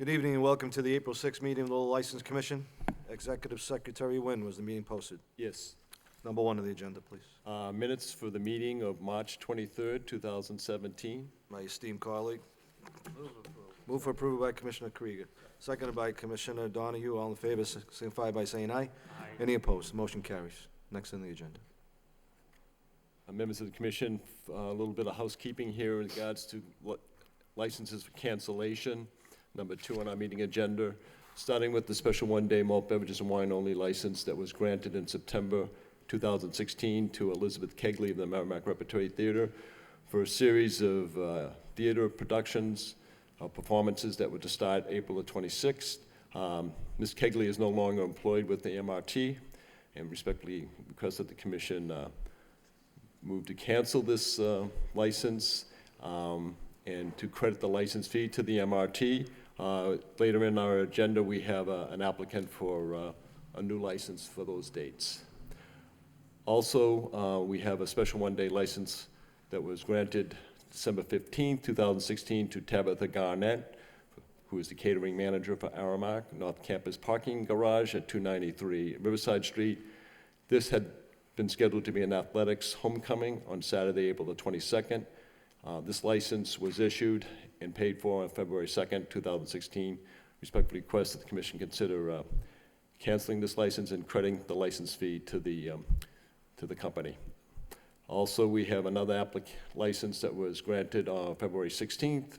Good evening and welcome to the April 6th meeting of the Lowell License Commission. Executive Secretary Nguyen, was the meeting posted? Yes. Number 1 on the agenda, please. Minutes for the meeting of March 23rd, 2017. My esteemed colleague. Move for approval by Commissioner Krieger. Seconded by Commissioner Donahue. All in favor, signify by saying aye. Aye. Any opposed? Motion carries. Next on the agenda. Members of the commission, a little bit of housekeeping here in regards to licenses for cancellation. Number 2 on our meeting agenda, starting with the special one-day malt beverages and wine only license that was granted in September 2016 to Elizabeth Kegley of the Merrimack Repertory Theater for a series of theater productions, performances that were to start April the 26th. Ms. Kegley is no longer employed with the MRT and respectfully request that the commission move to cancel this license and to credit the license fee to the MRT. Later in our agenda, we have an applicant for a new license for those dates. Also, we have a special one-day license that was granted December 15, 2016 to Tabitha Garnett, who is the catering manager for Aramark North Campus Parking Garage at 293 Riverside Street. This had been scheduled to be an athletics homecoming on Saturday, April the 22nd. This license was issued and paid for on February 2nd, 2016. Respectfully request that the commission consider canceling this license and crediting the license fee to the company. Also, we have another license that was granted on February 16th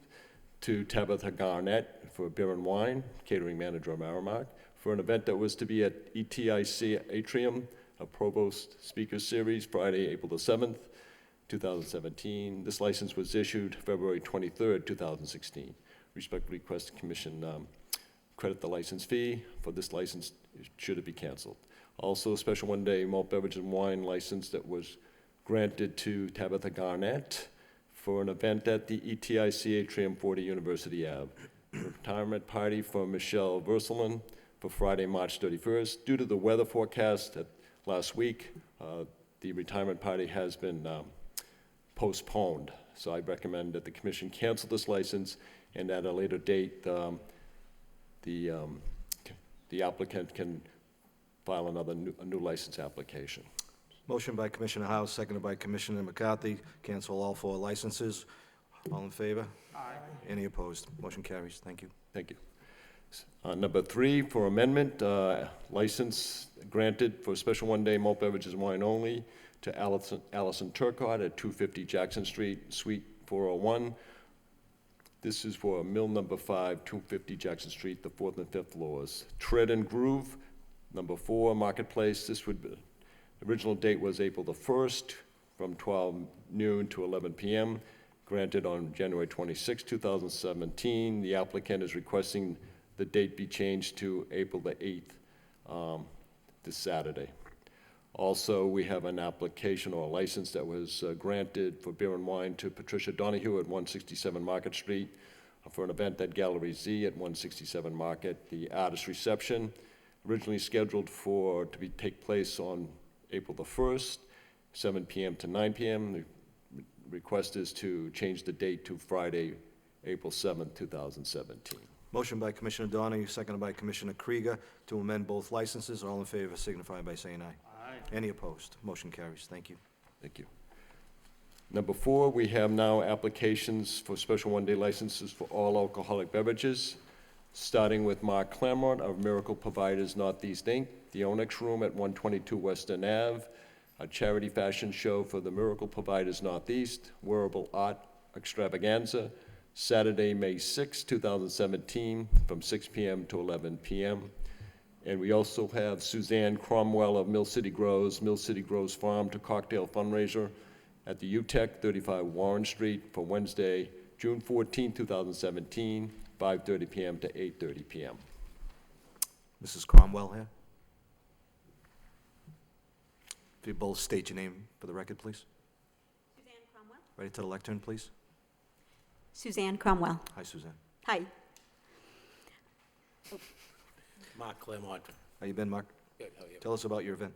to Tabitha Garnett for beer and wine, catering manager of Aramark, for an event that was to be at ETIC Atrium, a Provost Speaker Series, Friday, April the 7th, 2017. This license was issued February 23rd, 2016. Respectfully request the commission credit the license fee for this license should it be canceled. Also, a special one-day malt beverage and wine license that was granted to Tabitha Garnett for an event at the ETIC Atrium 40 University Ave. A retirement party for Michelle Verselin for Friday, March 31st. Due to the weather forecast last week, the retirement party has been postponed. So I recommend that the commission cancel this license and at a later date, the applicant can file a new license application. Motion by Commissioner House, seconded by Commissioner McCarthy. Cancel all 4 licenses. All in favor? Aye. Any opposed? Motion carries. Thank you. Thank you. Number 3 for amendment, license granted for special one-day malt beverages and wine only to Allison Turcott at 250 Jackson Street, Suite 401. This is for mill number 5, 250 Jackson Street, the 4th and 5th floors. Tread and Groove, number 4, Marketplace. This would be, the original date was April the 1st from 12 noon to 11 p.m. Granted on January 26, 2017. The applicant is requesting the date be changed to April the 8th, this Saturday. Also, we have an application or a license that was granted for beer and wine to Patricia Donahue at 167 Market Street for an event at Gallery Z at 167 Market. The artist reception, originally scheduled to take place on April the 1st, 7 p.m. to 9 p.m. The request is to change the date to Friday, April 7th, 2017. Motion by Commissioner Donahue, seconded by Commissioner Krieger to amend both licenses. All in favor signify by saying aye. Aye. Any opposed? Motion carries. Thank you. Thank you. Number 4, we have now applications for special one-day licenses for all alcoholic beverages, starting with Mark Claremont of Miracle Providers Northeast Inc., the Onyx Room at 122 Western Ave, a charity fashion show for the Miracle Providers Northeast, wearable art extravaganza, Saturday, May 6, 2017, from 6 p.m. to 11 p.m. And we also have Suzanne Cromwell of Mill City Grows Farm to Cocktail Fundraiser at the UTEC, 35 Warren Street, for Wednesday, June 14, 2017, 5:30 p.m. to 8:30 p.m. Mrs. Cromwell here. If you both state your name for the record, please. Suzanne Cromwell. Ready to the lectern, please. Suzanne Cromwell. Hi, Suzanne. Hi. Mark Claremont. How you been, Mark? Good, how are you? Tell us about your event.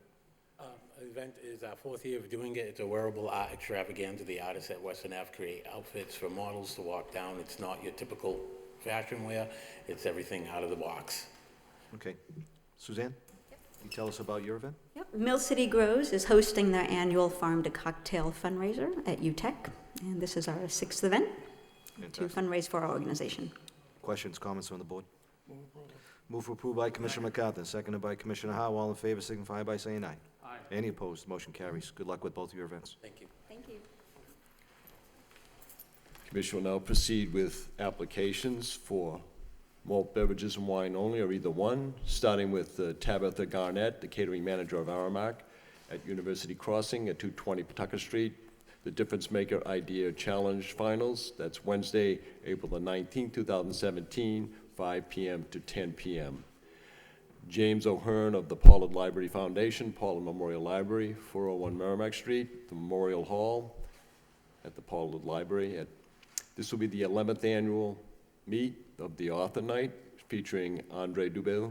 The event is our 4th year of doing it. It's a wearable art extravaganza. The artists at Western Ave create outfits for models to walk down. It's not your typical fashion wear, it's everything out of the box. Okay. Suzanne? Can you tell us about your event? Yep. Mill City Grows is hosting their annual Farm to Cocktail fundraiser at UTEC, and this is our 6th event to Fantastic. fundraise for our organization. Questions, comments from the board? Move for approval by Commissioner McCarthy, seconded by Commissioner Howell. All in favor signify by saying aye. Aye. Any opposed? Motion carries. Good luck with both of your events. Thank you. Thank you. Commission will now proceed with applications for malt beverages and wine only, or either one, starting with Tabitha Garnett, the catering manager of Aramark at University Crossing at 220 Pawtucket Street. The Difference Maker Idea Challenge Finals, that's Wednesday, April the 19th, 2017, 5 p.m. to 10 p.m. James O'Hearn of the Pollard Library Foundation, Pollard Memorial Library, 401 Merrimack Street, the Memorial Hall at the Pollard Library. This will be the 11th annual meet of the Author Night featuring Andre Dubé,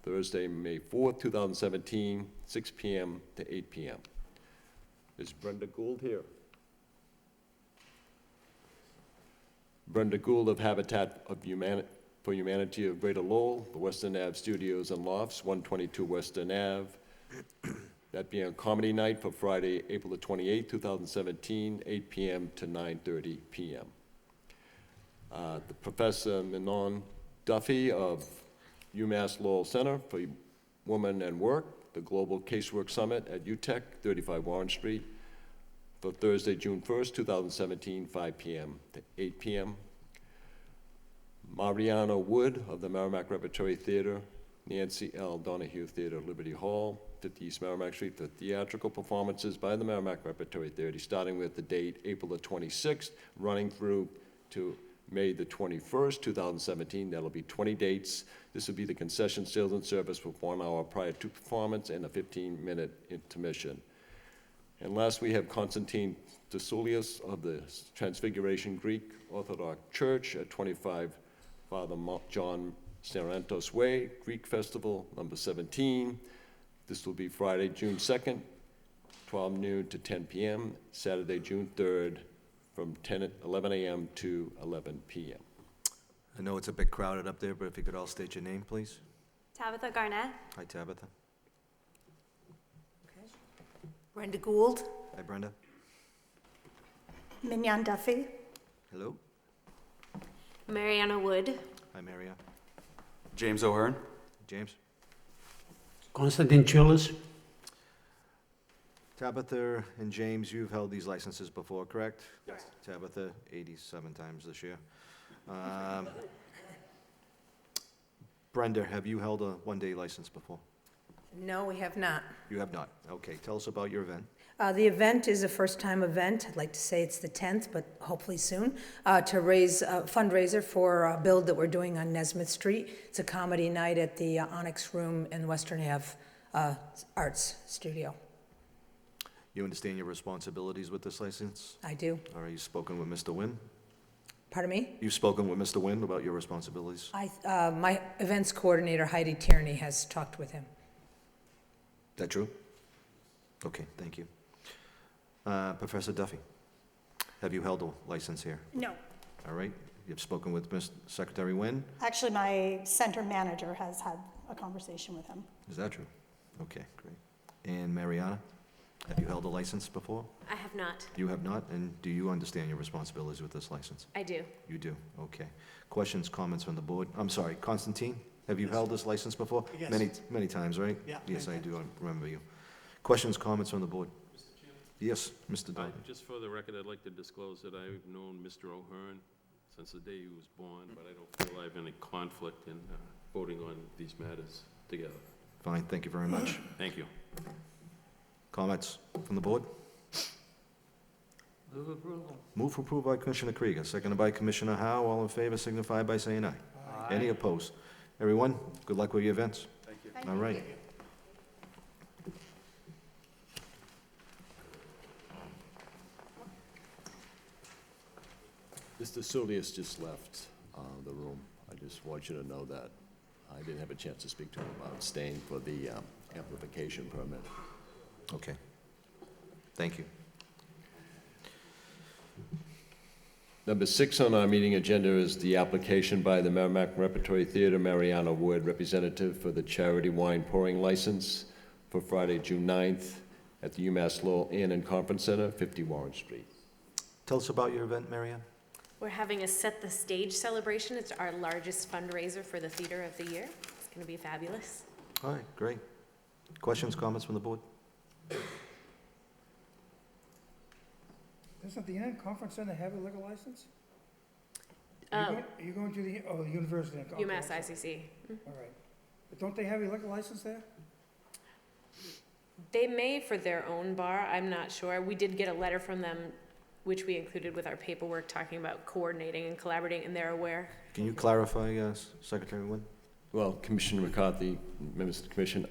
Thursday, May 4th, 2017, 6 p.m. to 8 p.m. Is Brenda Gould here? Brenda Gould of Habitat for Humanity of Greater Lowell, the Western Ave Studios and Lofts, 122 Western Ave. That being a comedy night for Friday, April the 28th, 2017, 8 p.m. to 9:30 p.m. The Professor Manon Duffy of UMass Lowell Center for Women and Work, the Global Casework Summit at UTEC, 35 Warren Street, for Thursday, June 1st, 2017, 5 p.m. to 8 p.m. Mariana Wood of the Merrimack Repertory Theater, Nancy L. Donahue Theater, Liberty Hall, 50 East Merrimack Street, for theatrical performances by the Merrimack Repertory Theater, starting with the date April the 26th, running through to May the 21st, 2017. That'll be 20 dates. This will be the concession sales and service with 1 hour prior to performance and a 15-minute intermission. And last, we have Constantine Tesoulias of the Transfiguration Greek Orthodox Church at 25 Father John Sarantos Way, Greek Festival, number 17. This will be Friday, June 2nd, 12 noon to 10 p.m., Saturday, June 3rd, from 11 a.m. to 11 p.m. I know it's a bit crowded up there, but if you could all state your name, please. Tabitha Garnett. Hi, Tabitha. Brenda Gould. Hi, Brenda. Mignon Duffy. Hello. Mariana Wood. Hi, Maria. James O'Hearn. James. Konstantin Chulis. Tabitha and James, you've held these licenses before, correct? Yes. Tabitha, 87 times this year. Brenda, have you held a one-day license before? No, we have not. You have not. Okay, tell us about your event. The event is a first-time event. I'd like to say it's the 10th, but hopefully soon, to raise a fundraiser for a build that we're doing on Nesmith Street. It's a comedy night at the Onyx Room in Western Ave Arts Studio. You understand your responsibilities with this license? I do. All right, you've spoken with Mr. Nguyen? Pardon me? You've spoken with Mr. Nguyen about your responsibilities? My events coordinator, Heidi Tierney, has talked with him. That true? Okay, thank you. Professor Duffy, have you held a license here? No. All right, you've spoken with Ms. Secretary Nguyen? Actually, my center manager has had a conversation with him. Is that true? Okay, great. And Mariana, have you held a license before? I have not. You have not, and do you understand your responsibilities with this license? I do. You do, okay. Questions, comments from the board? I'm sorry, Constantine, have you held this license before? Yes. Many times, right? Yeah, Yes, I many do, I remember you. Questions, comments from the board? Yes, Mr. Dodd. Just for the record, I'd like to disclose that I've known Mr. O'Hearn since the day he was born, but I don't feel I have any conflict in voting on these matters together. Fine, thank you very much. Thank you. Comments from the board? Move approval. Move for approval by Commissioner Krieger, seconded by Commissioner Howe. All in favor signify by saying aye. Any opposed? Everyone, good luck with your events. Thank you. All right. Mr. Tesoulias just left the room. I just want you to know that. I didn't have a chance to speak to him about staying for the amplification permit. Okay. Thank you. Number 6 on our meeting agenda is the application by the Merrimack Repertory Theater, Mariana Wood, representative for the charity wine pouring license for Friday, June 9th at the UMass Lowell Inn and Conference Center, 50 Warren Street. Tell us about your event, Marianne. We're having a Set the Stage celebration. It's our largest fundraiser for the theater of the year. It's going to be fabulous. All right, great. Questions, comments from the board? Doesn't the Inn Conference Center have a liquor license? Oh, Are you going to the university? Okay, UMass sorry. ICC. All right. But don't they have a liquor license there? They may for their own bar. I'm not sure. We did get a letter from them, which we included with our paperwork, talking about coordinating and collaborating, and they're aware. Can you clarify, Secretary Wynn? Well, Commissioner McCarthy, members of the commission,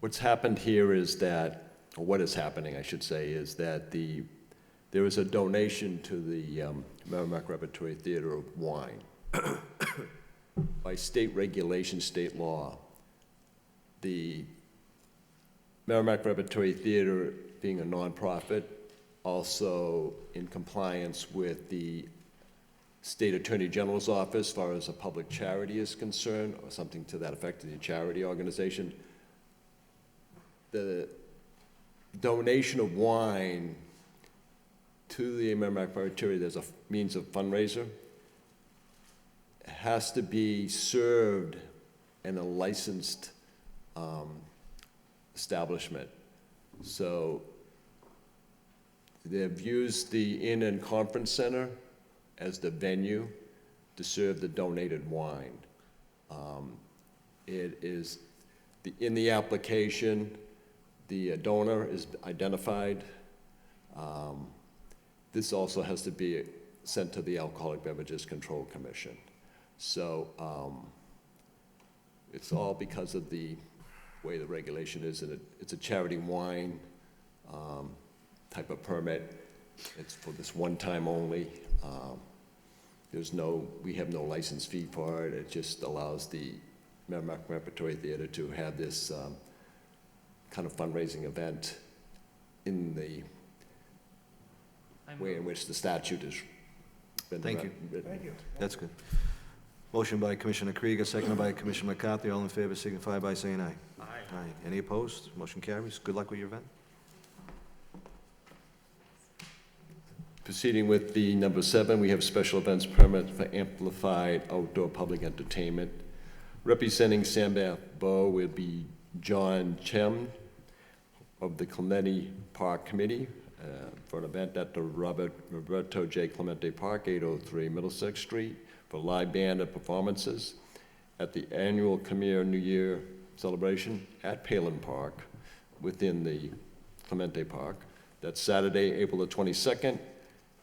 what's happened here is that, or what is happening, I should say, is that there is a donation to the Merrimack Repertory Theater of wine. By state regulation, state law, the Merrimack Repertory Theater, being a nonprofit, also in compliance with the State Attorney General's office as far as a public charity is concerned, or something to that effect, in a charity organization, the donation of wine to the Merrimack Repertory as a means of fundraiser has to be served in a licensed establishment. So they've used the Inn and Conference Center as the venue to serve the donated wine. It is, in the application, the donor is identified. This also has to be sent to the Alcoholic Beverages Control Commission. So it's all because of the way the regulation is, and it's a charity wine type of permit. It's for this one time only. We have no license fee for it. It just allows the Merrimack Repertory Theater to have this kind of fundraising event in the way in which the statute has been Thank you. written. Thank you. That's good. Motion by Commissioner Krieger, seconded by Commissioner McCarthy. All in favor signify by saying aye. Aye. Aye. Any opposed? Motion carries. Good luck with your event. Proceeding with the number 7, we have special events permit for amplified outdoor public entertainment. Representing Sandbath Bow will be John Chem of the Clemente Park Committee for an event at the Roberto J. Clemente Park, 803 Middlesex Street, for live band and performances at the annual Khmer New Year celebration at Palin Park within the Clemente Park. That's Saturday, April the 22nd,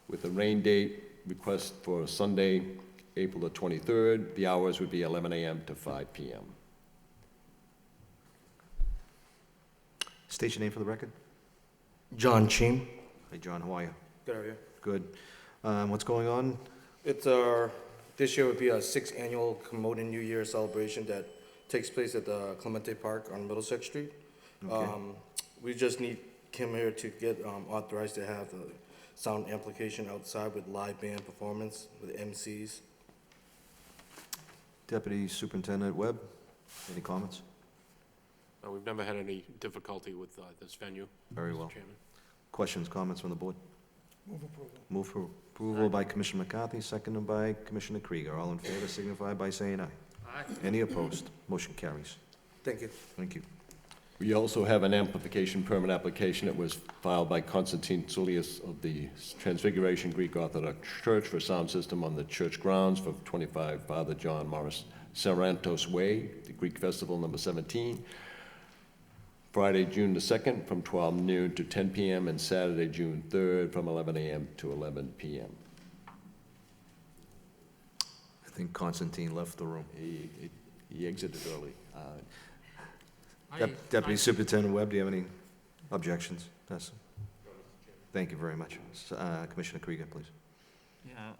with a rain date request for Sunday, April the 23rd. The hours would be 11 a.m. to 5 p.m. State your name for the record. John Cheam. Hey, John, how are you? Good, how are you? Good. What's going on? It's this year would be our 6th annual Khmer New Year celebration that takes place at the Clemente Park on Middlesex Street. Okay. We just need Kim here to get authorized to have the sound amplification outside with live band performance with MCs. Deputy Superintendent Webb, any comments? We've never had any difficulty with this venue. Very Mr. well. Chairman. Questions, comments from the board? Move approval. Move for approval by Commissioner McCarthy, seconded by Commissioner Krieger. All in favor signify by saying aye. Aye. Any opposed? Motion carries. Thank you. Thank you. We also have an amplification permit application that was filed by Constantine Tsoulias of the Transfiguration Greek Orthodox Church for sound system on the church grounds for 25 Father John Morris Sarantos Way, the Greek Festival number 17, Friday, June the 2nd, from 12 noon to 10 p.m., and Saturday, June 3rd, from 11 a.m. to 11 p.m. I think Constantine left the room. He exited early. Deputy Superintendent Webb, do you have any objections? Yes. Thank you very much. Commissioner Krieger, please. Yeah,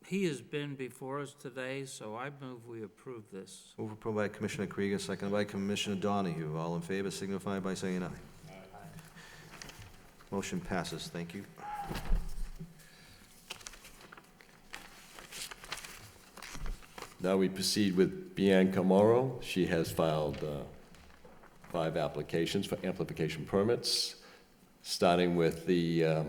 he has been before us today, so I move we approve this. Move approved by Commissioner Krieger, seconded by Commissioner Donahue. All in favor signify by saying aye. Motion passes. Thank you. Now we proceed with Bianca Morrow. She has filed 5 applications for amplification permits, starting with the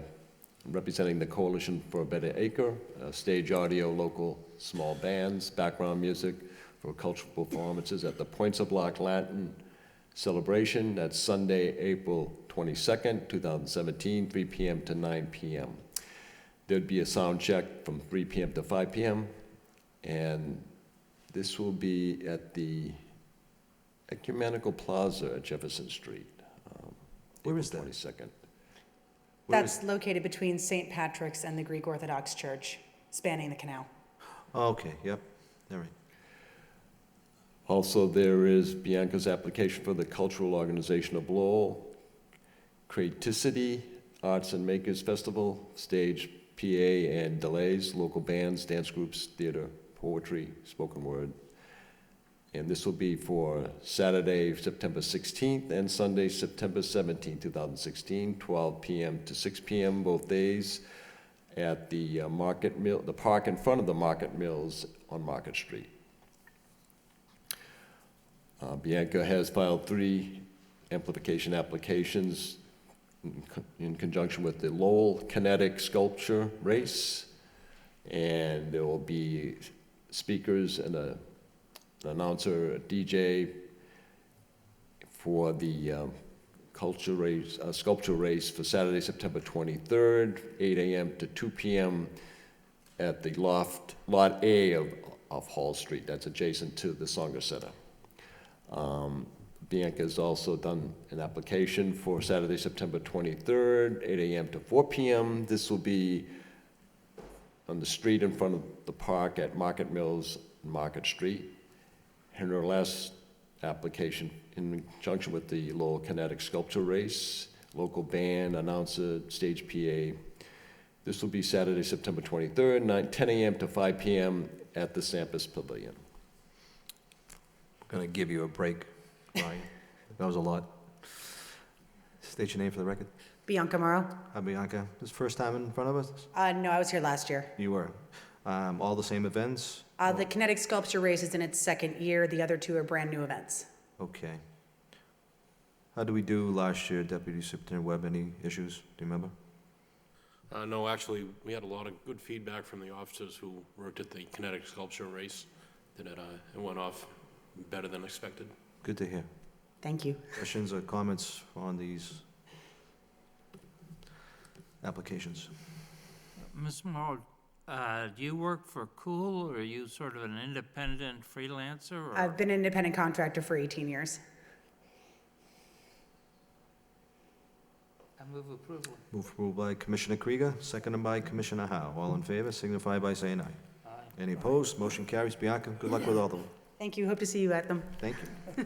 representing the Coalition for a Better Acre, stage audio, local small bands, background music for cultural performances at the Points of Loch Lantern celebration. That's Sunday, April 22nd, 2017, 3 p.m. to 9 p.m. There'd be a sound check from 3 p.m. to 5 p.m. And this will be at the Ecumenical Plaza at Jefferson Street. Where is that? April 22nd. That's located between St. Patrick's and the Greek Orthodox Church, spanning the canal. Okay, yep, all right. Also, there is Bianca's application for the Cultural Organization of Lowell, Creativity Arts and Makers Festival, stage, PA and delays, local bands, dance groups, theater, poetry, spoken word. And this will be for Saturday, September 16th, and Sunday, September 17th, 2016, 12 p.m. to 6 p.m. both days at the Market Mill, the park in front of the Market Mills on Market Street. Bianca has filed 3 amplification applications in conjunction with the Lowell Kinetic Sculpture Race, and there will be speakers and an announcer, a DJ for the sculpture race for Saturday, September 23rd, 8 a.m. to 2 p.m. at the Lot A of Hall Street. That's adjacent to the Songer Center. Bianca has also done an application for Saturday, September 23rd, 8 a.m. to 4 p.m. This will be on the street in front of the park at Market Mills and Market Street. And her last application in conjunction with the Lowell Kinetic Sculpture Race, local band, announcer, stage PA. This will be Saturday, September 23rd, 10 a.m. to 5 p.m. at the Sampus Pavilion. I'm gonna give you a break, Ryan. That was a lot. State your name for the record. Bianca Morrow? Hi, Bianca. This first time in front of us? No, I was here last year. You were. All the same events? The Kinetic Sculpture Race is in its 2nd year. The other 2 are brand-new events. Okay. How did we do last year, Deputy Superintendent Webb? Any issues? Do you remember? No, actually, we had a lot of good feedback from the officers who worked at the Kinetic Sculpture Race, that it went off better than expected. Good to hear. Thank you. Questions or comments on these applications? Ms. Morrow, do you work for Cool, or are you sort of an independent freelancer? Or? I've been an independent contractor for 18 years. I move approval. Move approval by Commissioner Krieger, seconded by Commissioner Howe. All in favor, signify by saying aye. Aye. Any opposed? Motion carries. Bianca, good luck with all of them. Thank you. Hope to see you at them. Thank you.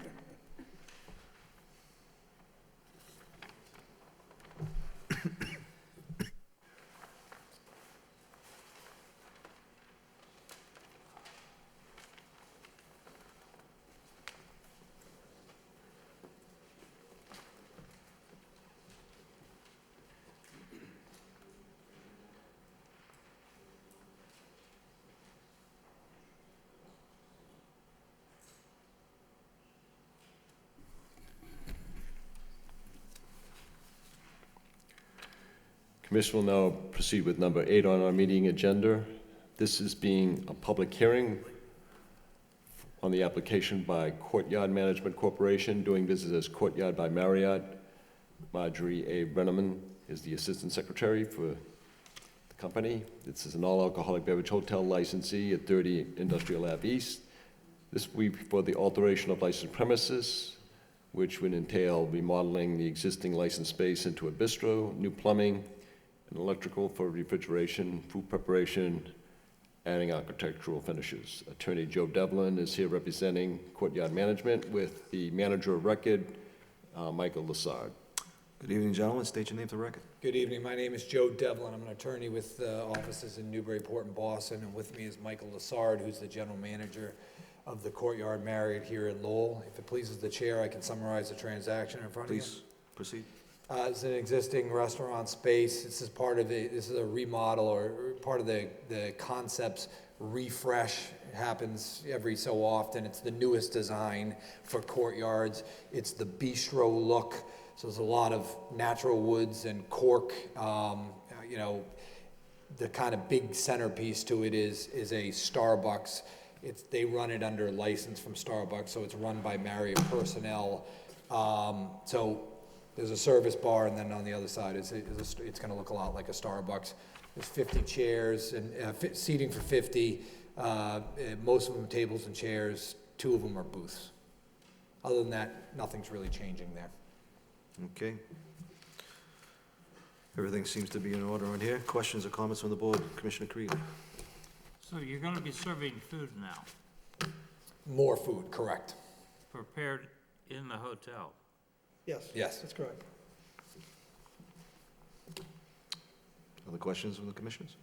Commission will now proceed with number 8 on our meeting agenda. This is being a public hearing on the application by Courtyard Management Corporation, doing business as Courtyard by Marriott. Marjorie A. Brenneman is the Assistant Secretary for the company. This is an all-alcoholic beverage hotel licensee at 30 Industrial Ave East. This will be for the alteration of licensed premises, which would entail remodeling the existing licensed space into a bistro, new plumbing, and electrical for refrigeration, food preparation, adding architectural finishes. Attorney Joe Devlin is here representing Courtyard Management with the manager of record, Michael Lassard. Good evening, gentlemen. State your name for the record. Good evening. My name is Joe Devlin. I'm an attorney with offices in Newburyport and Boston, and with me is Michael Lassard, who's the general manager of the Courtyard Marriott here in Lowell. If it pleases the chair, I can summarize the transaction in front of you. Please proceed. It's an existing restaurant space. This is part of this is a remodel or part of the concept's refresh It happens every so often. It's the newest design for courtyards. It's the bistro look. So there's a lot of natural woods and cork. You know, the kind of big centerpiece to it is a Starbucks. They run it under license from Starbucks, so it's run by Marriott personnel. So there's a service bar, and then on the other side it's going to look a lot like a Starbucks. There's 50 chairs and seating for 50. Most of them tables and chairs. 2 of them are booths. Other than that, nothing's really changing there. Okay. Everything seems to be in order on here. Questions or comments from the board? Commissioner Krieger. So you're gonna be serving food now, More food, correct. prepared in the hotel? Yes. Yes. That's correct. Other questions from the commissioners?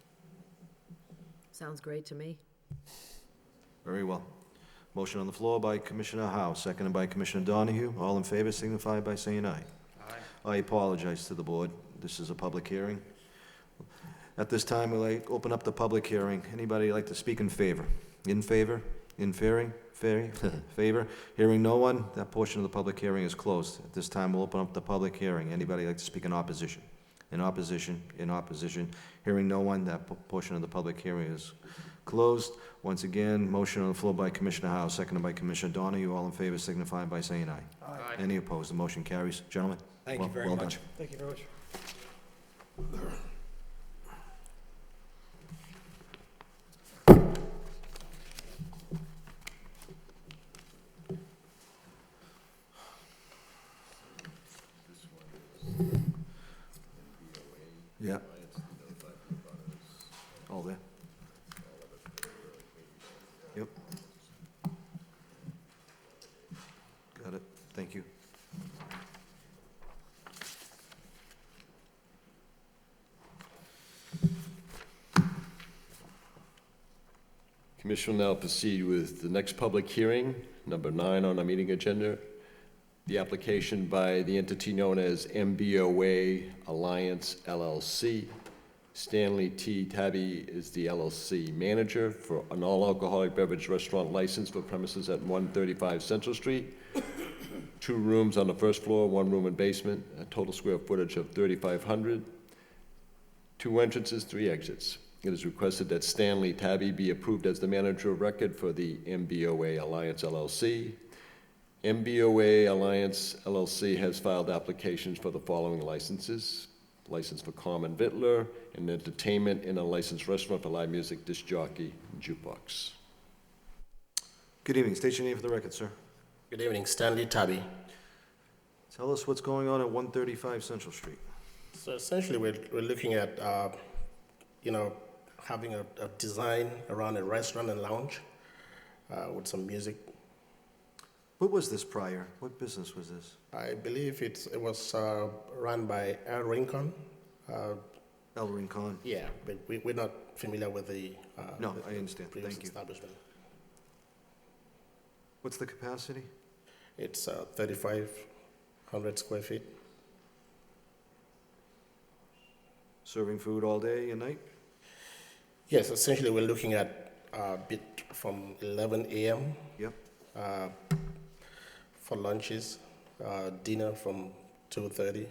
Sounds great to me. Very well. Motion on the floor by Commissioner Howe, seconded by Commissioner Donahue. All in favor signify by saying aye. Aye. I apologize to the board. This is a public hearing. At this time, we'll open up the public hearing. Anybody like to speak in favor? In favor? In favor? Hearing no one, that portion of the public hearing is closed. At this time, we'll open up the public hearing. Anybody like to speak in opposition? In opposition? In opposition? Hearing no one, that portion of the public hearing is closed. Once again, motion on the floor by Commissioner Howe, seconded by Commissioner Donahue. All in favor signify by saying aye. Aye. Any opposed? The motion carries. Gentlemen? Thank you very well much. done. Thank you very much. Yeah. All there? Yep. Got it. Thank you. Commission will now proceed with the next public hearing, number 9 on our meeting agenda. The application by the entity known as MBOA Alliance LLC. Stanley T. Tabby is the LLC manager for an all-alcoholic beverage restaurant license for premises at 135 Central Street. 2 rooms on the first floor, 1 room and basement, a total square footage of 3,500. 2 entrances, 3 exits. It is requested that Stanley Tabby be approved as the manager of record for the MBOA Alliance LLC. MBOA Alliance LLC has filed applications for the following licenses: license for common vittler, and entertainment in a licensed restaurant for live music, disc jockey, and jukebox. Good evening. State your name for the record, sir. Good evening, Stanley Tabby. Tell us what's going on at 135 Central Street. So essentially, we're looking at, having a design around a restaurant and lounge with some music. What was this prior? What business was this? I believe it was run by El Rincon. El Rincon? Yeah, but we're not familiar with the No, the I understand. previous Thank you. establishment. What's the capacity? It's 3,500 square feet. Serving food all day and night? Yes, essentially we're looking at bit from 11 a.m. Yep. For lunches, dinner from 2:30,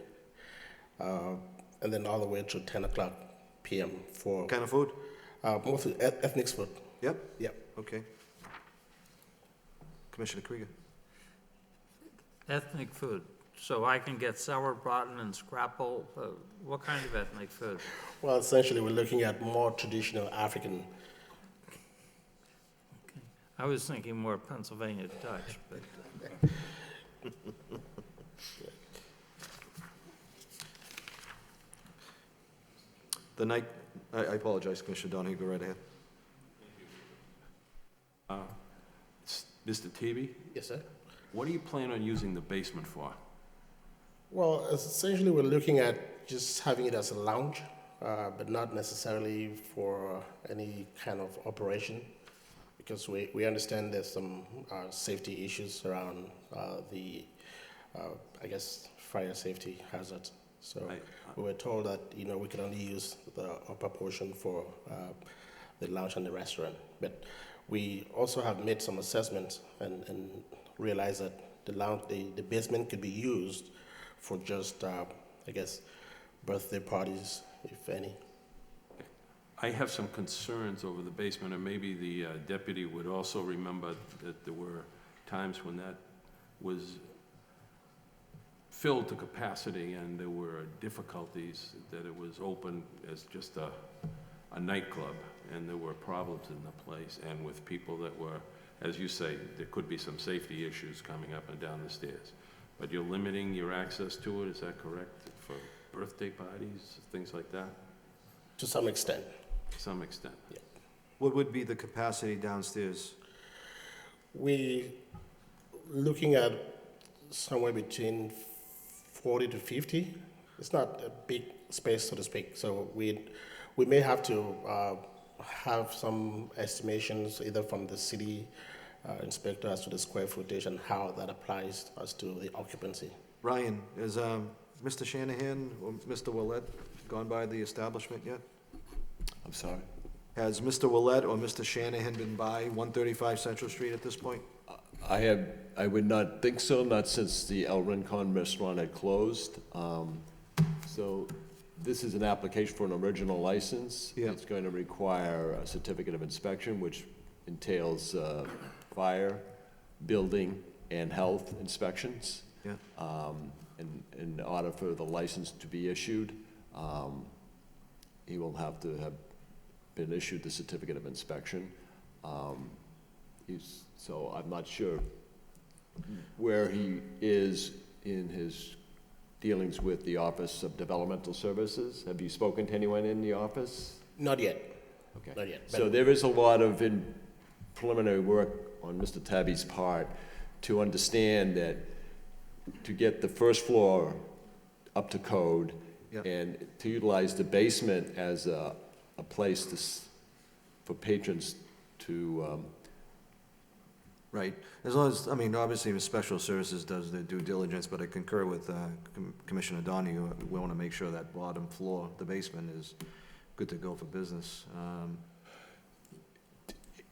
and then all the way to 10 o'clock p.m. for What kind of food? mostly ethnic food. Yep. Yep. Okay. Commissioner Krieger. Ethnic food, so I can get sauerbraten and scrapple, what kind of ethnic food? Well, essentially we're looking at more traditional African. I was thinking more Pennsylvania Dutch, but. The night, I apologize, Commissioner Donahue, go right ahead. Mr. Tebey, Yes, sir. what do you plan on using the basement for? Well, essentially we're looking at just having it as a lounge, but not necessarily for any kind of operation, because we understand there's some safety issues around I guess, fire safety hazards. So we were told that, we could only use the upper portion for the lounge and the restaurant. But We also have made some assessments and realized that the basement could be used for just, I guess, birthday parties, if any. I have some concerns over the basement, and maybe the deputy would also remember that there were times when that was filled to capacity and there were difficulties, that it was open as just a nightclub, and there were problems in the place, and with people that were, as you say, there could be some safety issues coming up and down the stairs. But you're limiting your access to it, is that correct? For birthday parties, things like that? To some extent. To some extent. Yeah. What would be the capacity downstairs? We looking at somewhere between 40 to 50. It's not a big space, so to speak. So we may have to have some estimations either from the city inspector as to the square footage and how that applies as to the occupancy. Ryan, is Mr. Shanahan or Mr. Willett gone by the establishment yet? I'm sorry? Has Mr. Willett or Mr. Shanahan been by 135 Central Street at this point? I would not think so, not since the El Rincon restaurant had closed. So this is an application for an original license. Yeah. It's going to require a certificate of inspection, which entails fire, building, and health inspections. Yeah. In order for the license to be issued, he will have to have been issued the certificate of inspection. So I'm not sure where he is in his dealings with the Office of Developmental Services. Have you spoken to anyone in the office? Not yet. Okay. Not yet. So there is a lot of preliminary work on Mr. Tabby's part to understand that to get the first floor up to code, Yep. and to utilize the basement as a place for patrons to, Right. As long as, I mean, obviously, the Special Services does their due diligence, but I concur with Commissioner Donahue. We want to make sure that bottom floor, the basement, is good to go for business.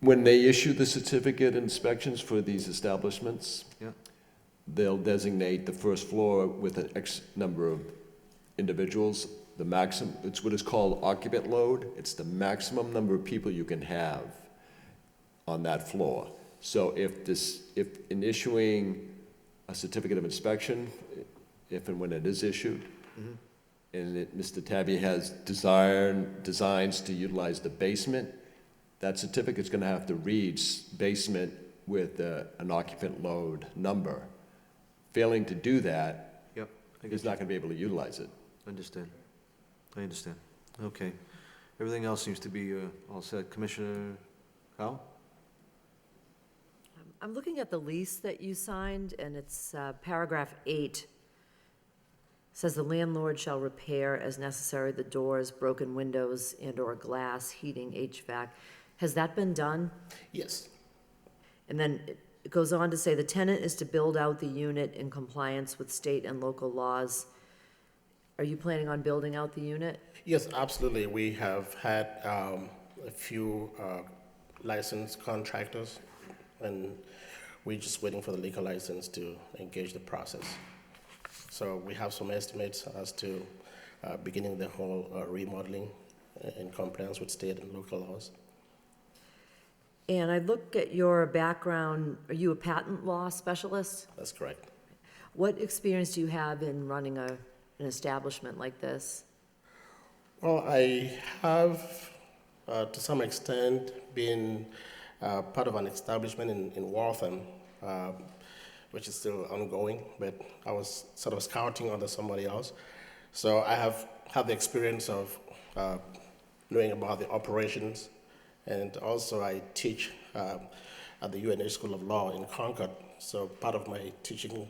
when they issue the certificate inspections for these establishments, Yeah. they'll designate the first floor with an X number of individuals. The maximum, it's what is called occupant load. It's the maximum number of people you can have on that floor. So if in issuing a certificate of inspection, if and when it is issued, Mhm. and Mr. Tabby has designs to utilize the basement, that certificate's gonna have to read basement with an occupant load number. Failing to do that, Yep. I he's get not gonna be able to utilize it. Understand. I understand. Okay. Everything else seems to be all set. Commissioner Howell? I'm looking at the lease that you signed, and it's paragraph 8. Says the landlord shall repair as necessary the doors, broken windows, and/or glass, heating, HVAC. Has that been done? Yes. And then it goes on to say the tenant is to build out the unit in compliance with state and local laws. Are you planning on building out the unit? Yes, absolutely. We have had a few licensed contractors, and we're just waiting for the liquor license to engage the process. So we have some estimates as to beginning the whole remodeling in compliance with state and local laws. And I look at your background, are you a patent law specialist? That's correct. What experience do you have in running an establishment like this? Well, I have, to some extent, been part of an establishment in Waltham, which is still ongoing, but I was sort of scouting under somebody else. So I have had the experience of knowing about the operations, and also I teach at the UNH School of Law in Concord. So part of my teaching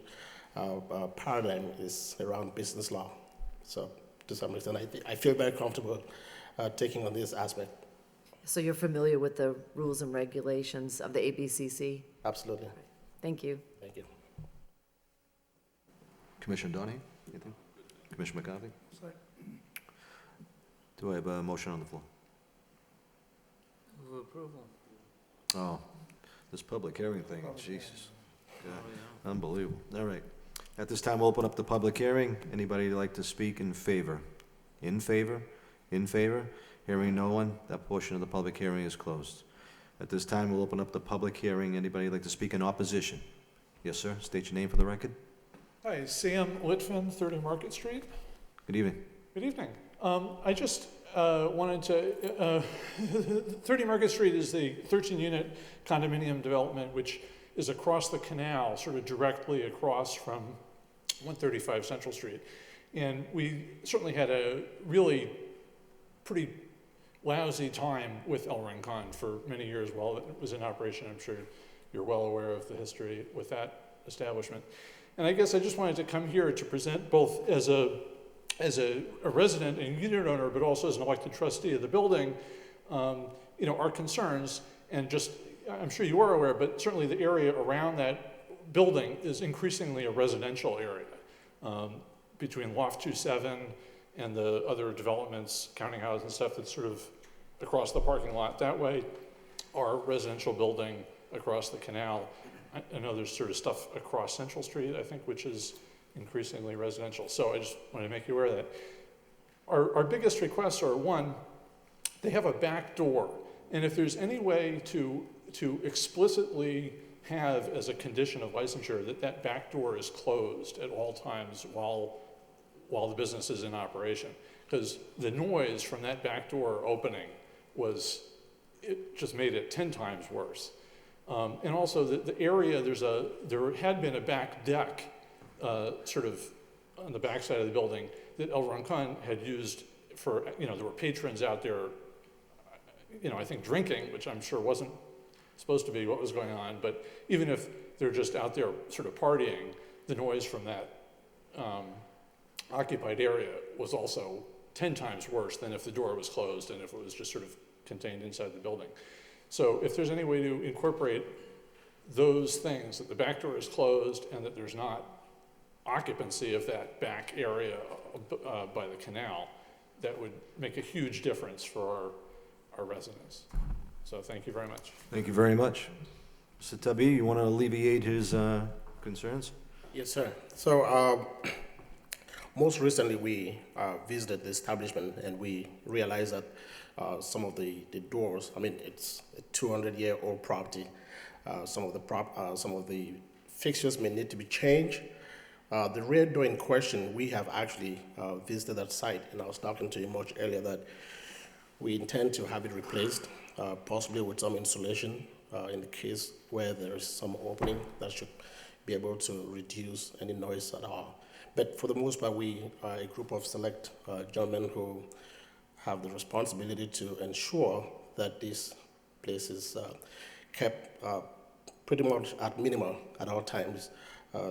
paradigm is around business law. So to some extent, I feel very comfortable taking on this aspect. So you're familiar with the rules and regulations of the ABCC? Absolutely. Thank you. Thank you. Commissioner Donahue? Anything? Commissioner McCarthy? Sorry. Do I have a motion on the floor? Move approval. Oh, this public hearing thing, Jesus. Yeah, unbelievable. All right. At this time, we'll open up the public hearing. Anybody like to speak in favor? In favor? In favor? Hearing no one, that portion of the public hearing is closed. At this time, we'll open up the public hearing. Anybody like to speak in opposition? Yes, sir. State your name for the record. Hi, Sam Litvin, 30 Market Street. Good evening. Good evening. I just wanted to, 30 Market Street is the 13-unit condominium development, which is across the canal, sort of directly across from 135 Central Street. And we certainly had a really pretty lousy time with El Rincon for many years while it was in operation. I'm sure you're well aware of the history with that establishment. And I guess I just wanted to come here to present both as a resident and unit owner, but also as an elected trustee of the building, our concerns. And just, I'm sure you are aware, but certainly the area around that building is increasingly a residential area. Between Loft 27 and the other developments, counting houses and stuff that's sort of across the parking lot that way, our residential building across the canal. I know there's sort of stuff across Central Street, I think, which is increasingly residential. So I just want to make you aware of that. Our biggest requests are, one, they have a back door. And if there's any way to explicitly have as a condition of licensure that back door is closed at all times while the business is in operation. Because the noise from that back door opening it just made it 10 times worse. And also the area, there had been a back deck sort of on the back side of the building that El Rincon had used for, there were patrons out there, I think drinking, which I'm sure wasn't supposed to be what was going on, but even if they're just out there sort of partying, the noise from that occupied area was also 10 times worse than if the door was closed and if it was just sort of contained inside the building. So if there's any way to incorporate those things, that the back door is closed and that there's not occupancy of that back area by the canal, that would make a huge difference for our residents. So thank you very much. Thank you very much. Mr. Tubby, you want to alleviate his concerns? Yes, sir. So most recently we visited the establishment and we realized that some of the doors, it's a 200-year-old property. Some of the fixtures may need to be changed. The rear door in question, we have actually visited that site, and I was talking to you much earlier that we intend to have it replaced, possibly with some insulation in the case where there is some opening that should be able to reduce any noise at all. But for the most part, we are a group of select gentlemen who have the responsibility to ensure that this place is kept pretty much at minimum at all times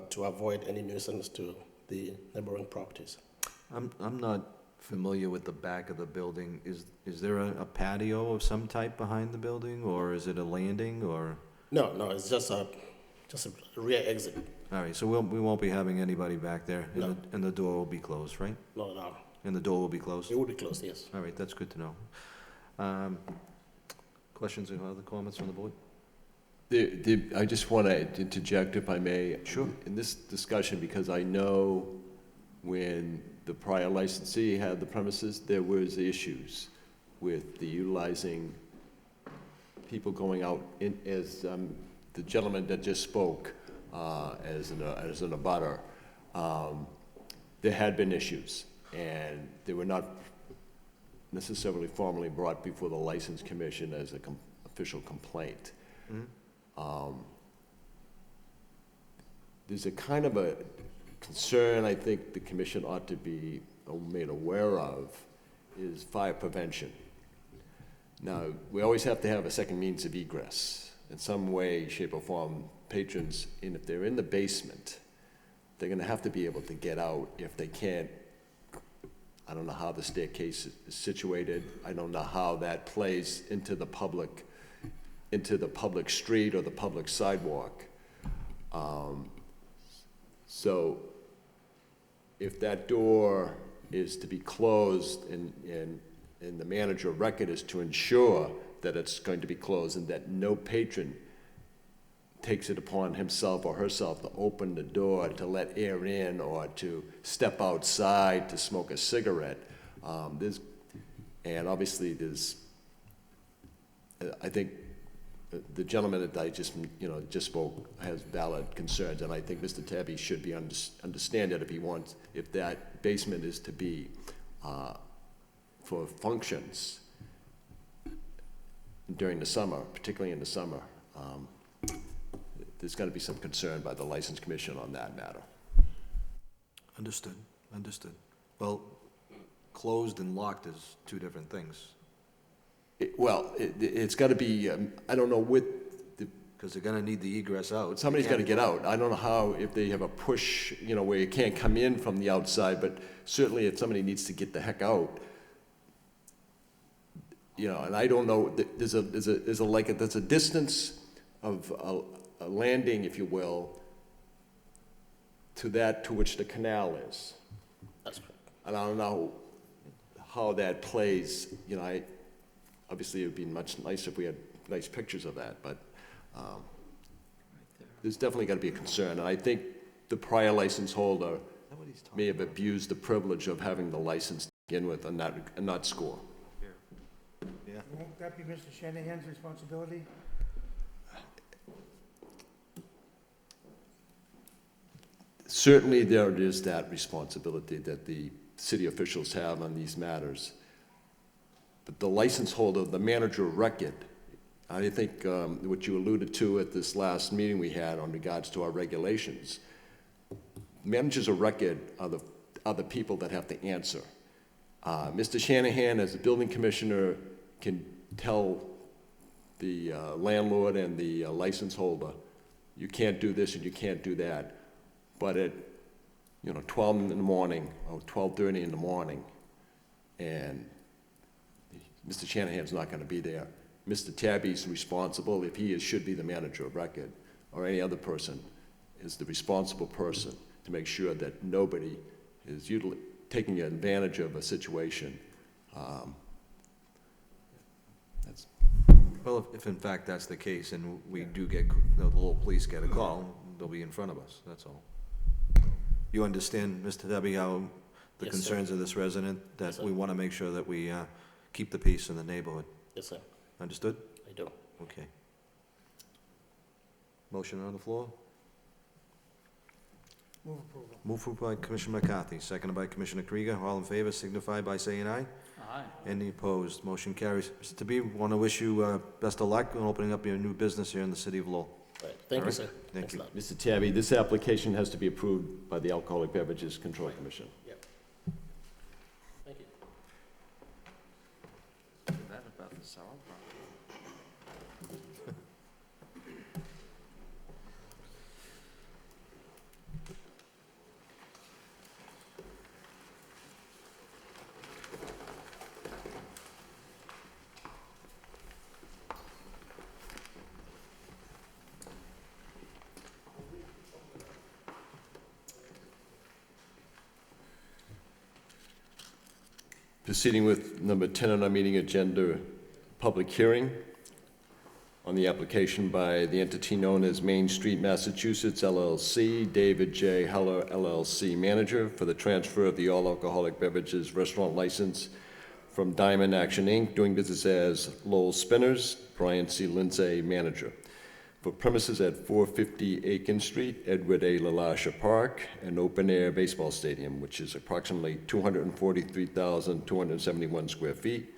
to avoid any nuisance to the neighboring properties. I'm not familiar with the back of the building. Is there a patio of some type behind the building, or is it a landing, or? No, it's just a rear exit. All right, so we won't be having anybody back there, No. and the door will be closed, right? Not at all. And the door will be closed? It will be closed, yes. All right, that's good to know. Questions or other comments from the board? I just want to interject, if I may. Sure. In this discussion, because I know when the prior licensee had the premises, there was issues with the utilizing people going out as the gentleman that just spoke as an abutter. There had been issues, and they were not necessarily formally brought before the License Commission as an official complaint. Mm-hmm. There's a kind of a concern I think the commission ought to be made aware of is fire prevention. Now, we always have to have a second means of egress in some way, shape, or form. Patrons, and if they're in the basement, they're going to have to be able to get out if they can't. I don't know how the staircase is situated. I don't know how that plays into the public street or the public sidewalk. So if that door is to be closed and the manager of record is to ensure that it's going to be closed and that no patron takes it upon himself or herself to open the door to let air in or to step outside to smoke a cigarette. And obviously I think the gentleman that I just spoke has valid concerns, and I think Mr. Tabby should understand that if that basement is to be for functions during the summer, particularly in the summer, there's got to be some concern by the License Commission on that matter. Understood. Well, closed and locked is two different things. It's got to be, I don't know because they're gonna need the egress out. Somebody's got to get out. I don't know how, if they have a push, where you can't come in from the outside, but certainly if somebody needs to get the heck out, and I don't know, there's a distance of a landing, if you will, to which the canal is. That's correct. And I don't know how that plays, obviously it would be much nicer if we had nice pictures of that, but there's definitely got to be a concern. And I think the prior license holder may have abused the privilege of having the license to begin with and not score. Yeah. Won't that be Mr. Shanahan's responsibility? Certainly there is that responsibility that the city officials have on these matters. But the license holder, the manager of record, I think what you alluded to at this last meeting we had on regards to our regulations, managers of record are the people that have to answer. Mr. Shanahan, as the building commissioner, can tell the landlord and the license holder, you can't do this and you can't do that. But at 12 in the morning or 12:30 in the morning, and Mr. Shanahan's not going to be there. Mr. Tabby's responsible, if he should be the manager of record, or any other person, is the responsible person to make sure that nobody is taking advantage of a situation. Well, if in fact that's the case, and we do get, the local police get a call, they'll be in front of us, that's all. You understand, Mr. Debbie, how the Yes, concerns sir. of this resident, that Yes, sir. we want to make sure that we keep the peace in the neighborhood? Yes, sir. Understood? I do. Okay. Motion on the floor? Move approval. Moved by Commissioner McCarthy, seconded by Commissioner Krieger. All in favor signify by saying aye. Aye. Any opposed? Motion carries. Mr. Tabib, want to wish you best of luck in opening up your new business here in the city of Lowell. All right. Thank All you, right. sir. Thank Thanks you. a lot. Mr. Tabby, this application has to be approved by the Alcoholic Beverages Control Commission. Yep. Thank you. That about the sour part. Proceeding with number 10 on our meeting agenda, public hearing on the application by the entity known as Main Street, Massachusetts LLC, David J. Heller LLC manager for the transfer of the all alcoholic beverages restaurant license from Diamond Action Inc., doing business as Lowell Spinners, Brian C. Lindsay manager, for premises at 450 Aiken Street, Edward A. LaLasha Park, an open-air baseball stadium, which is approximately 243,271 square feet,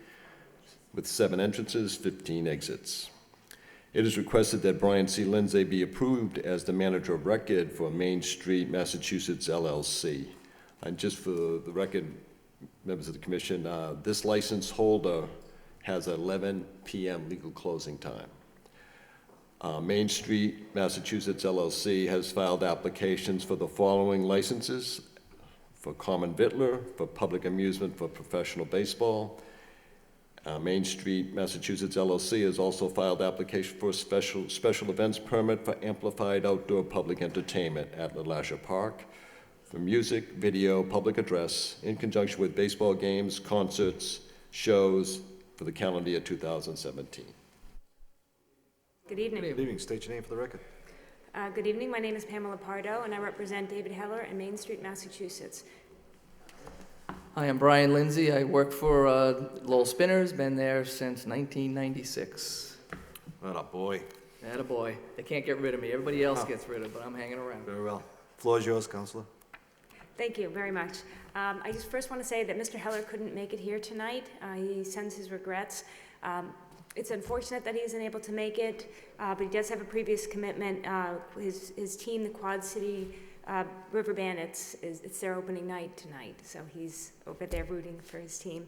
with 7 entrances, 15 exits. It is requested that Brian C. Lindsay be approved as the manager of record for Main Street, Massachusetts LLC. And just for the record, members of the commission, this license holder has 11 p.m. legal closing time. Main Street, Massachusetts LLC has filed applications for the following licenses: for common vittler, for public amusement, for professional baseball. Main Street, Massachusetts LLC has also filed application for a special events permit for amplified outdoor public entertainment at LaLasha Park, for music, video, public address, in conjunction with baseball games, concerts, shows, for the calendar year 2017. Good evening. Good evening. State your name for the record. Good evening. My name is Pamela Pardo, and I represent David Heller in Main Street, Massachusetts. Hi, I'm Brian Lindsay. I work for Lowell Spinners, been there since 1996. What a boy. Attaboy. They can't get rid of me. Everybody else gets rid of, but I'm hanging around. Very well. Floor is yours, Counselor. Thank you very much. I just first want to say that Mr. Heller couldn't make it here tonight. He sends his regrets. It's unfortunate that he isn't able to make it, but he does have a previous commitment. His team, the Quad City River Bandits, it's their opening night tonight, so he's over there rooting for his team.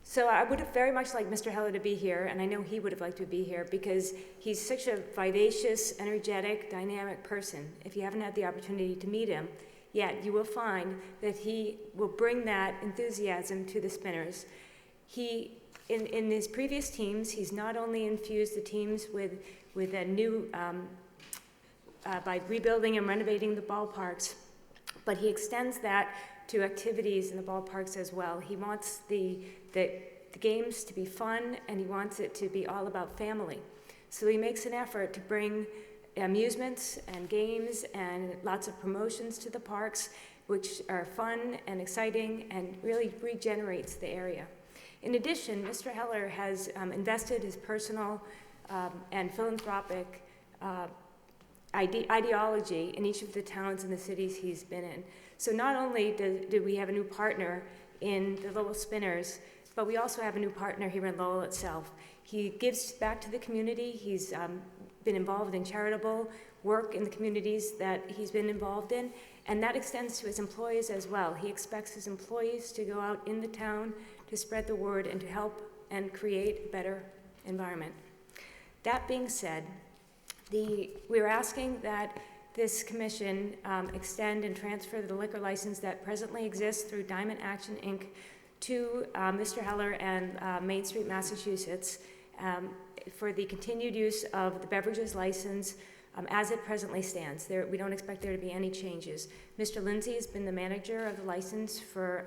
So I would have very much liked Mr. Heller to be here, and I know he would have liked to be here because he's such a vivacious, energetic, dynamic person. If you haven't had the opportunity to meet him yet, you will find that he will bring that enthusiasm to the Spinners. In his previous teams, he's not only infused the teams with a new, by rebuilding and renovating the ballparks, but he extends that to activities in the ballparks as well. He wants the games to be fun, and he wants it to be all about family. So he makes an effort to bring amusements and games and lots of promotions to the parks, which are fun and exciting and really regenerates the area. In addition, Mr. Heller has invested his personal and philanthropic ideology in each of the towns and the cities he's been in. So not only do we have a new partner in the Lowell Spinners, but we also have a new partner here in Lowell itself. He gives back to the community. He's been involved in charitable work in the communities that he's been involved in, and that extends to his employees as well. He expects his employees to go out in the town to spread the word and to help and create a better environment. That being said, we're asking that this commission extend and transfer the liquor license that presently exists through Diamond Action, Inc. to Mr. Heller and Main Street, Massachusetts, for the continued use of the beverages license as it presently stands. We don't expect there to be any changes. Mr. Lindsay has been the manager of the license for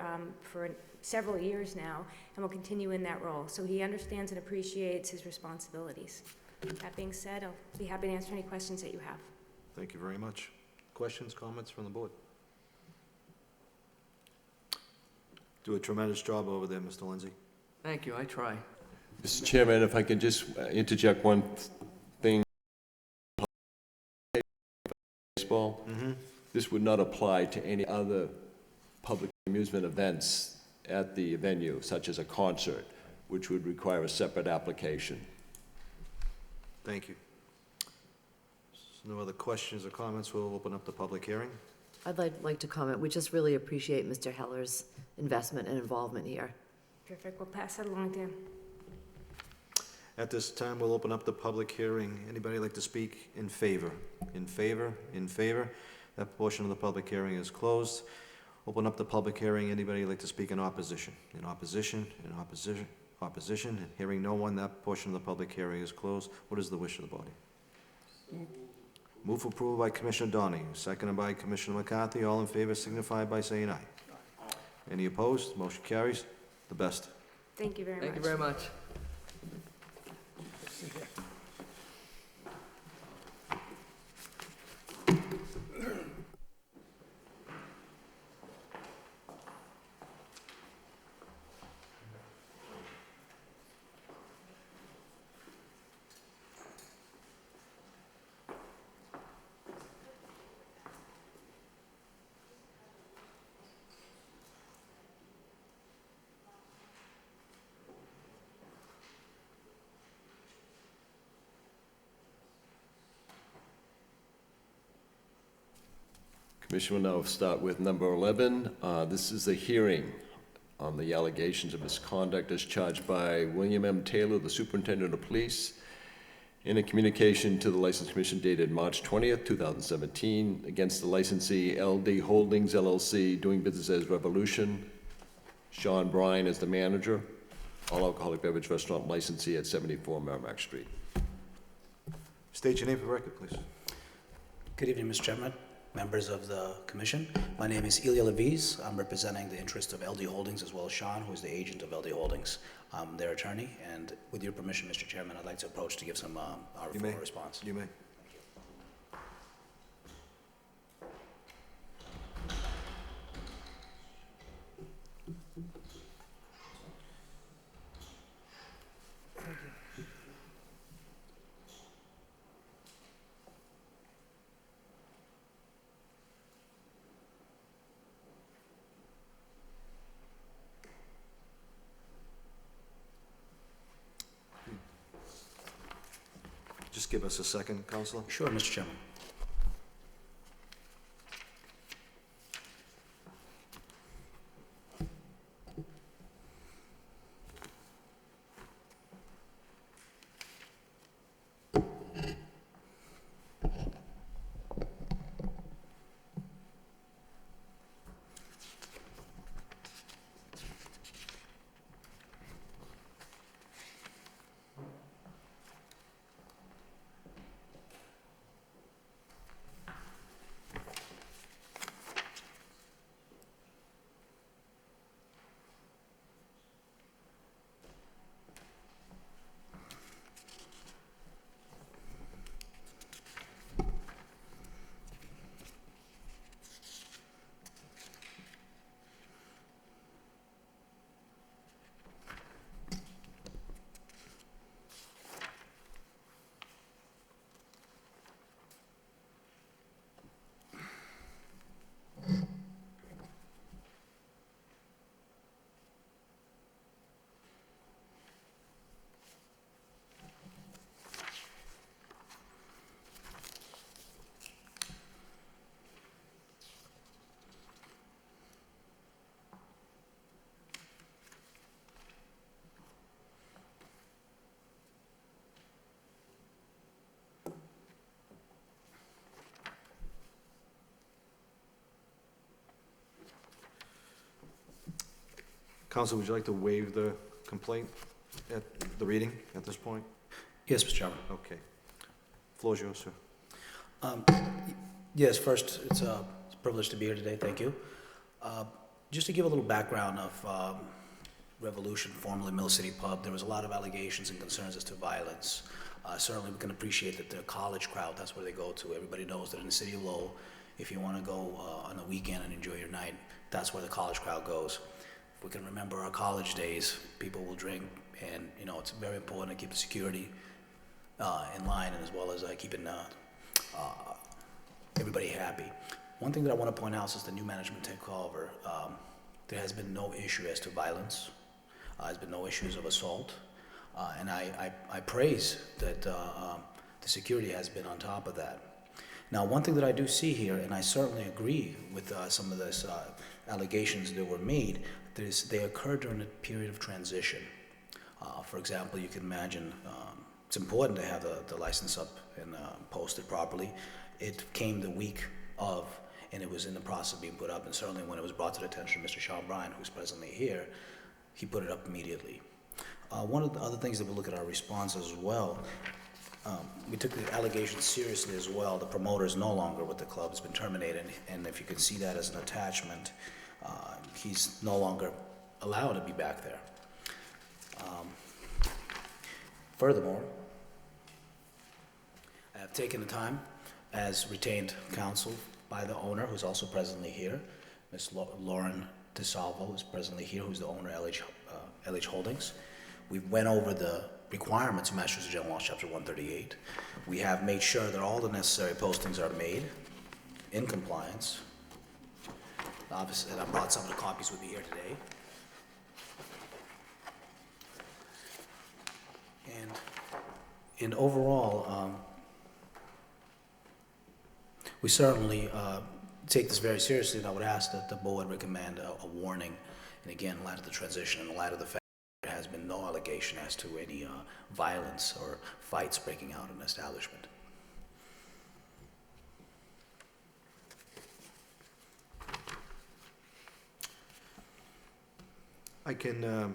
several years now and will continue in that role. So he understands and appreciates his responsibilities. That being said, I'll be happy to answer any questions that you have. Thank you very much. Questions, comments from the board? Do a tremendous job over there, Mr. Lindsay. Thank you. I try. Mr. Chairman, if I can just interject one thing. Baseball. This would not apply to any other public amusement events at the venue, such as a concert, which would require a separate application. Thank you. So no other questions or comments, we'll open up the public hearing. I'd like to comment. We just really appreciate Mr. Heller's investment and involvement here. Terrific. We'll pass that along to him. At this time, we'll open up the public hearing. Anybody like to speak in favor? In favor? In favor? That portion of the public hearing is closed. Open up the public hearing. Anybody like to speak in opposition? In opposition? In opposition? Opposition? And hearing no one, that portion of the public hearing is closed. What is the wish of the body? Move for approval by Commissioner Donahue, seconded by Commissioner McCarthy. All in favor signify by saying aye. Any opposed? Motion carries. The best. Thank you very much. Thank you very much. Commission will now start with number 11. This is a hearing on the allegations of misconduct as charged by William M. Taylor, the Superintendent of Police, in a communication to the License Commission dated March 20th, 2017, against the licensee LD Holdings LLC, doing business as Revolution. Sean Bryan as the manager, all alcoholic beverage restaurant licensee at 74 Merrimack Street. State your name for the record, please. Good evening, Mr. Chairman. members of the commission. My name is Ilya Leviz. I'm representing the interest of LD Holdings as well as Sean, who is the agent of LD Holdings. I'm their attorney, and with your permission, Mr. Chairman, I'd like to approach to give some our You may. full response. You may. Just give us a second, Counselor. Sure, Mr. Chairman. Counsel, would you like to waive the complaint at the reading at this point? Yes, Mr. Chairman. Okay. Floor's yours, sir. Yes, first, it's a privilege to be here today. Thank you. Just to give a little background of Revolution, formerly Mill City Pub, there was a lot of allegations and concerns as to violence. Certainly, we can appreciate that the college crowd, that's where they go to. Everybody knows that in the city of Lowell, if you want to go on the weekend and enjoy your night, that's where the college crowd goes. If we can remember our college days, people will drink, and you know it's very important to keep the security in line, and as well as keeping everybody happy. One thing that I want to point out since the new management took over, there has been no issue as to violence. There's been no issues of assault, and I praise that the security has been on top of that. Now, one thing that I do see here, and I certainly agree with some of these allegations that were made, they occurred during a period of transition. For example, you can imagine it's important to have the license up and posted properly. It came the week of, and it was in the process of being put up, and certainly when it was brought to the attention of Mr. Sean Bryan, who's presently here, he put it up immediately. One of the other things that we look at our response as well, we took the allegations seriously as well. The promoter is no longer with the club, has been terminated, and if you can see that as an attachment, he's no longer allowed to be back there. Furthermore, I have taken the time as retained counsel by the owner, who's also presently here. Ms. Lauren DeSalvo is presently here, who's the owner of LH Holdings. We went over the requirements of Massachusetts General Law, Chapter 138. We have made sure that all the necessary postings are made in compliance. Obviously, and I brought some of the copies with me here today. And overall, we certainly take this very seriously, and I would ask that the board recommend a warning. And again, in light of the transition, in light of the fact that there has been no allegation as to any violence or fights breaking out in the establishment. I can,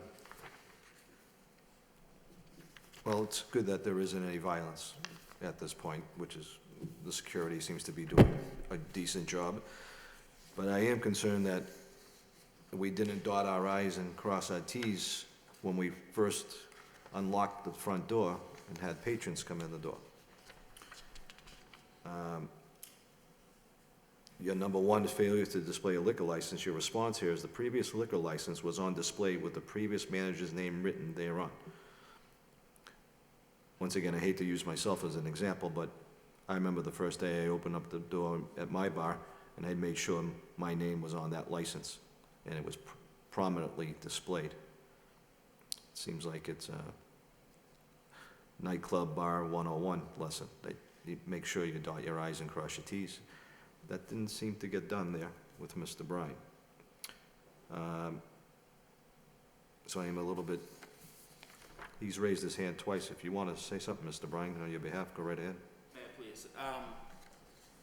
well, it's good that there isn't any violence at this point, which is the security seems to be doing a decent job. But I am concerned that we didn't dot our i's and cross our t's when we first unlocked the front door and had patrons come in the door. Your number one is failure to display a liquor license. Your response here is the previous liquor license was on display with the previous manager's name written thereon. Once again, I hate to use myself as an example, but I remember the first day I opened up the door at my bar, and I made sure my name was on that license, and it was prominently displayed. It seems like it's a nightclub bar 101 lesson. You make sure you dot your i's and cross your t's. That didn't seem to get done there with Mr. Bryan. So I am a little bit, he's raised his hand twice. If you want to say something, Mr. Bryan, on your behalf, go right ahead. May I please?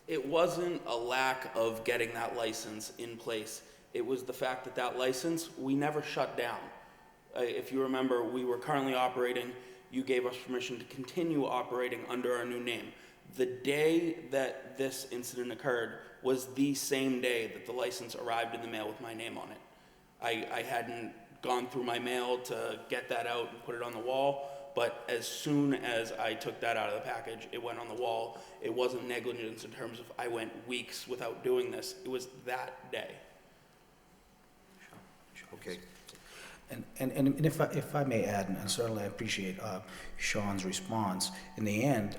It wasn't a lack of getting that license in place. It was the fact that that license, we never shut down. If you remember, we were currently operating. You gave us permission to continue operating under our new name. The day that this incident occurred was the same day that the license arrived in the mail with my name on it. I hadn't gone through my mail to get that out and put it on the wall, but as soon as I took that out of the package, it went on the wall. It wasn't negligence in terms of I went weeks without doing this. It was that day. Okay. And if I may add, and certainly I appreciate Sean's response, in the end,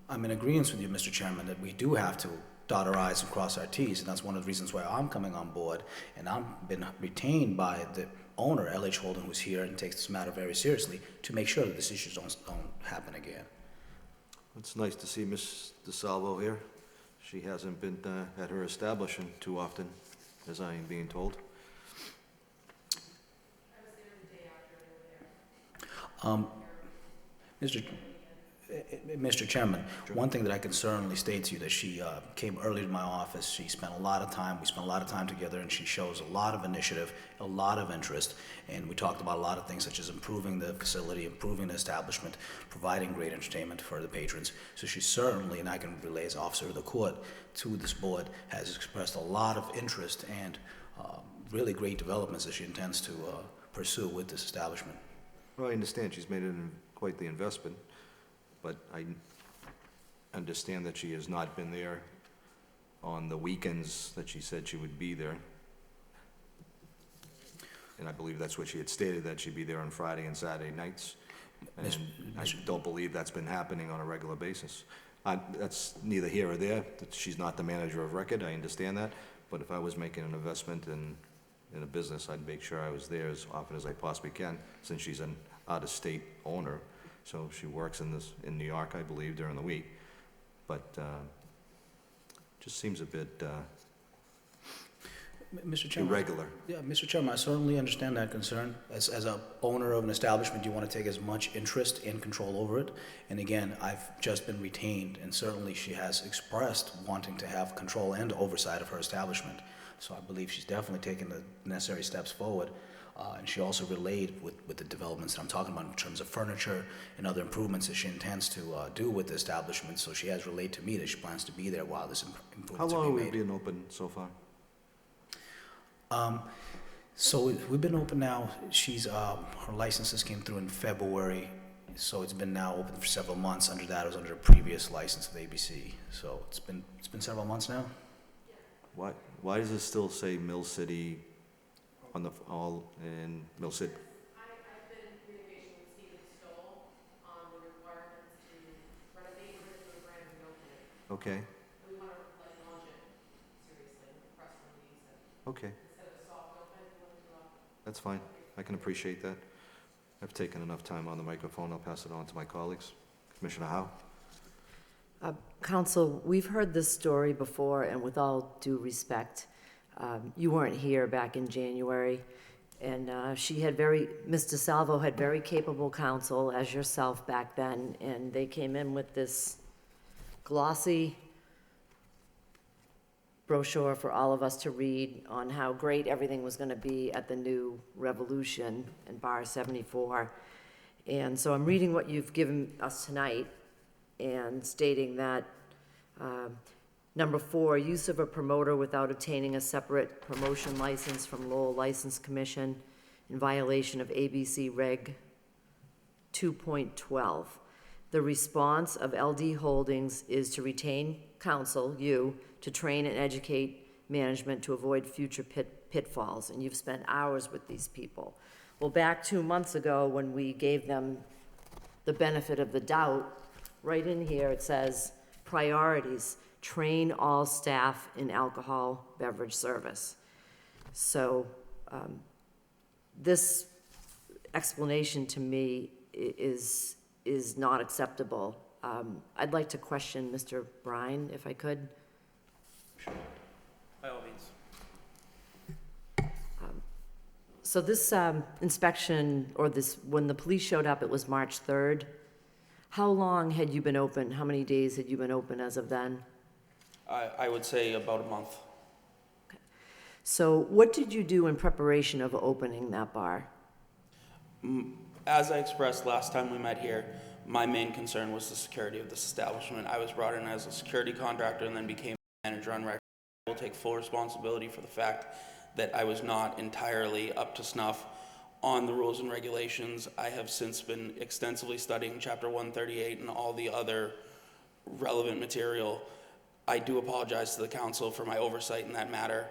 I'm in agreement with you, Mr. Chairman, that we do have to dot our i's and cross our t's, and that's one of the reasons why I'm coming on board, and I've been retained by the owner, L.H. Holden, who's here and takes this matter very seriously, to make sure that these issues don't happen again. It's nice to see Ms. DeSalvo here. She hasn't been at her establishment too often, as I am being told. Mr. Chairman, one thing that I can certainly state to you that she came early to my office. She spent a lot of time. We spent a lot of time together, and she shows a lot of initiative, a lot of interest. And we talked about a lot of things such as improving the facility, improving the establishment, providing great entertainment for the patrons. So she certainly, and I can relay as officer of the court to this board, has expressed a lot of interest and really great developments that she intends to pursue with this establishment. Well, I understand she's made quite the investment, but I understand that she has not been there on the weekends that she said she would be there. And I believe that's what she had stated, that she'd be there on Friday and Saturday nights. And I don't believe that's been happening on a regular basis. That's neither here or there. That she's not the manager of record, I understand that. But if I was making an investment in a business, I'd make sure I was there as often as I possibly can, since she's an out-of-state owner. So she works in New York, I believe, during the week. But just seems a bit Mr. Chairman, irregular. Yeah, Mr. Chairman, I certainly understand that concern. As a owner of an establishment, you want to take as much interest and control over it. And again, I've just been retained, and certainly she has expressed wanting to have control and oversight of her establishment. So I believe she's definitely taken the necessary steps forward. And she also relayed with the developments that I'm talking about in terms of furniture and other improvements that she intends to do with the establishment. So she has relayed to me that she plans to be there while this improvements How are long being have we made. been open so far? So we've been open now. Her licenses came through in February, so it's been now open for several months. Under that, it was under a previous license of ABC. So it's been several months now. Why does it still say Mill City on the all in Mill City? I've been in communication with Stephen Stoll on the requirements to renovate it to a brand new opening. Okay. We want to launch it seriously, press release, and Okay. instead of a soft open, we want to That's fine. I can appreciate that. I've taken enough time on the microphone. I'll pass it on to my colleagues. Commissioner Howe? Counsel, we've heard this story before, and with all due respect, you weren't here back in January, and Ms. DeSalvo had very capable counsel, as yourself back then, and they came in with this glossy brochure for all of us to read on how great everything was going to be at the new Revolution in Bar 74. And so I'm reading what you've given us tonight and stating that Number 4, use of a promoter without obtaining a separate promotion license from Lowell License Commission in violation of ABC Reg 2.12. The response of LD Holdings is to retain counsel, you, to train and educate management to avoid future pitfalls, and you've spent hours with these people. Well, back 2 months ago, when we gave them the benefit of the doubt, right in here it says, priorities, train all staff in alcohol beverage service. So this explanation to me is not acceptable. I'd like to question Mr. Brine, if I could. By all means. So this inspection, or this, when the police showed up, it was March 3rd. How long had you been open? How many days had you been open as of then? I would say about a month. So what did you do in preparation of opening that bar? As I expressed last time we met here, my main concern was the security of this establishment. I was brought in as a security contractor and then became manager on record. I will take full responsibility for the fact that I was not entirely up to snuff on the rules and regulations. I have since been extensively studying Chapter 138 and all the other relevant material. I do apologize to the council for my oversight in that matter,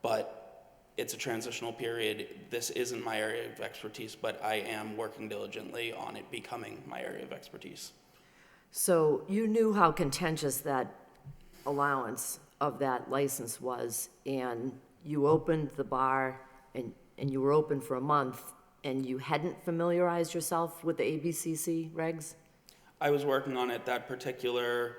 but it's a transitional period. This isn't my area of expertise, but I am working diligently on it becoming my area of expertise. So you knew how contentious that allowance of that license was, and you opened the bar, and you were open for a month, and you hadn't familiarized yourself with the ABCC regs? I was working on it. That particular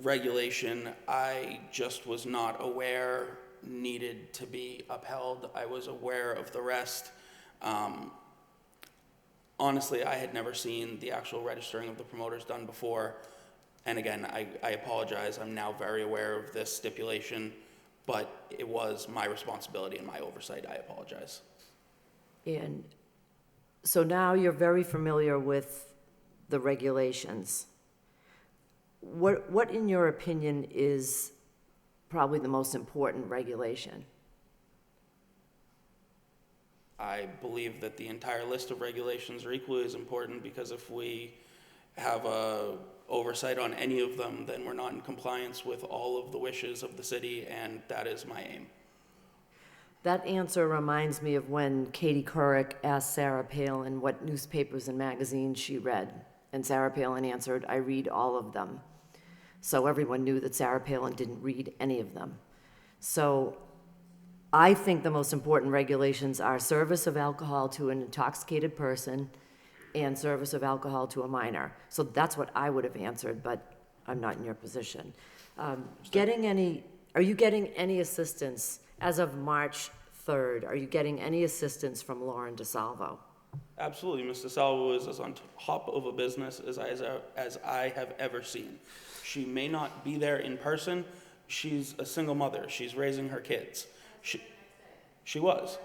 regulation, I just was not aware needed to be upheld. I was aware of the rest. Honestly, I had never seen the actual registering of the promoters done before. And again, I apologize. I'm now very aware of this stipulation, but it was my responsibility and my oversight. I apologize. And so now you're very familiar with the regulations. What in your opinion is probably the most important regulation? I believe that the entire list of regulations are equally as important, because if we have a oversight on any of them, then we're not in compliance with all of the wishes of the city, and that is my aim. That answer reminds me of when Katie Couric asked Sarah Palin what newspapers and magazines she read, and Sarah Palin answered, "I read all of them." So everyone knew that Sarah Palin didn't read any of them. So I think the most important regulations are service of alcohol to an intoxicated person and service of alcohol to a minor. So that's what I would have answered, but I'm not in your position. Are you getting any assistance as of March 3rd? Are you getting any assistance from Lauren DeSalvo? Absolutely. Ms. DeSalvo is as on top of a business as I have ever seen. She may not be there in person. She's a single mother. She's raising her kids. She was.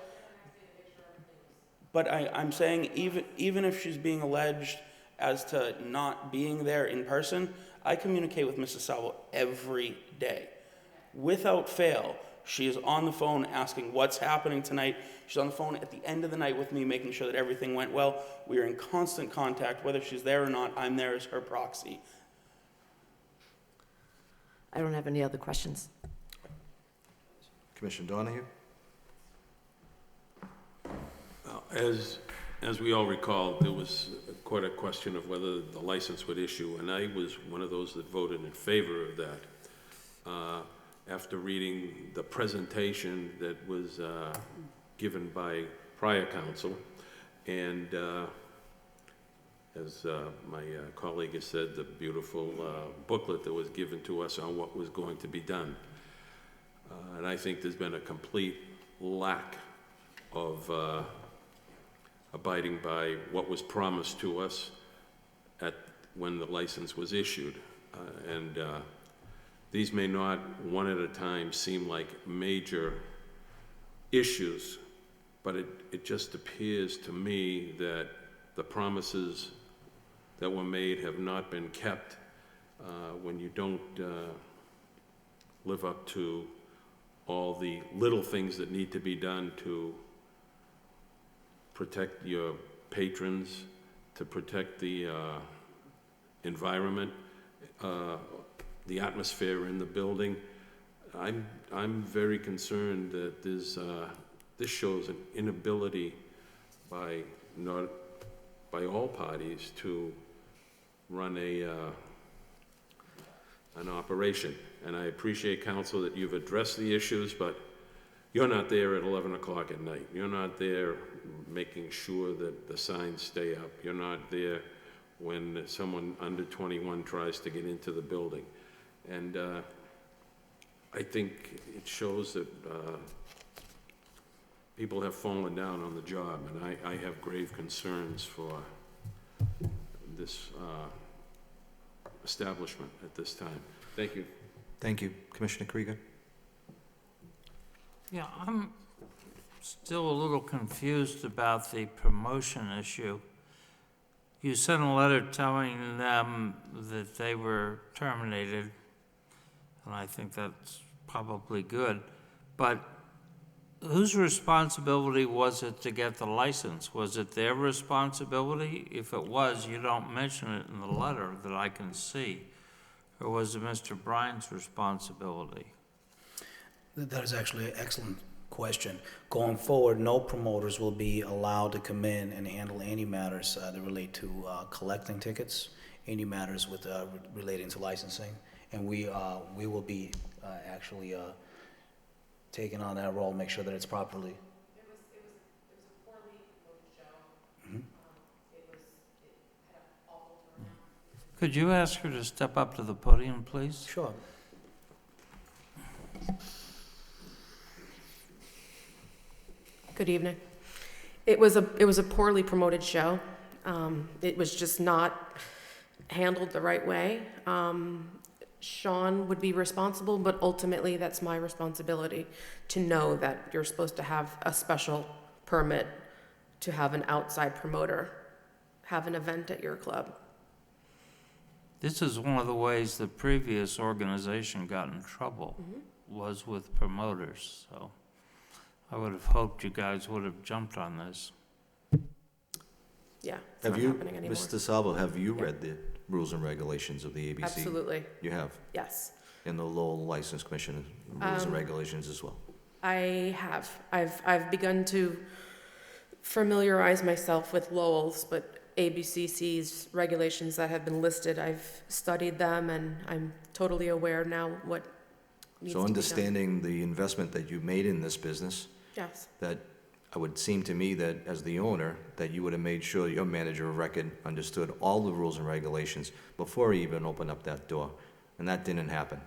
But I'm saying even if she's being alleged as to not being there in person, I communicate with Mrs. Salvo every day. Without fail, she is on the phone asking what's happening tonight. She's on the phone at the end of the night with me, making sure that everything went well. We are in constant contact. Whether she's there or not, I'm there as her proxy. I don't have any other questions. Commissioner Donahue? As we all recall, there was quite a question of whether the license would issue, and I was one of those that voted in favor of that. After reading the presentation that was given by prior counsel, and as my colleague has said, the beautiful booklet that was given to us on what was going to be done. And I think there's been a complete lack of abiding by what was promised to us when the license was issued. These may not, one at a time, seem like major issues, but it just appears to me that the promises that were made have not been kept. When you don't live up to all the little things that need to be done to protect your patrons, to protect the environment, the atmosphere in the building. I'm very concerned that this shows an inability by all parties to run an operation. And I appreciate, counsel, that you've addressed the issues, but you're not there at 11 o'clock at night. You're not there making sure that the signs stay up. You're not there when someone under 21 tries to get into the building. And I think it shows that people have fallen down on the job, and I have grave concerns for this establishment at this time. Thank you. Thank you. Commissioner Krieger? Yeah, I'm still a little confused about the promotion issue. You sent a letter telling them that they were terminated, and I think that's probably good. But whose responsibility was it to get the license? Was it their responsibility? If it was, you don't mention it in the letter that I can see. Or was it Mr. Bryan's responsibility? That is actually an excellent question. Going forward, no promoters will be allowed to come in and handle any matters that relate to collecting tickets, any matters with relating to licensing, and we will be actually taking on that role, make sure that it's properly. It was a poorly promoted show. Mhm. It had an awful turnout. Could you ask her to step up to the podium, please? Sure. Good evening. It was a poorly promoted show. It was just not handled the right way. Sean would be responsible, but ultimately that's my responsibility to know that you're supposed to have a special permit to have an outside promoter have an event at your club. This is one of the ways the previous organization got in trouble, was with promoters, so I would have hoped you guys would have jumped on this. Yeah, it's Have not you, happening anymore. Mr. Salvo, have you read the rules and regulations of the ABC? Absolutely. You have? Yes. And the Lowell License Commission rules and regulations as well? I have. I've begun to familiarize myself with Lowell's, but ABCC's regulations that have been listed, I've studied them and I'm totally aware now what needs to be So done. understanding the investment that you made in this business, Yes. that it would seem to me that as the owner, that you would have made sure your manager of record understood all the rules and regulations before he even opened up that door, and that didn't happen.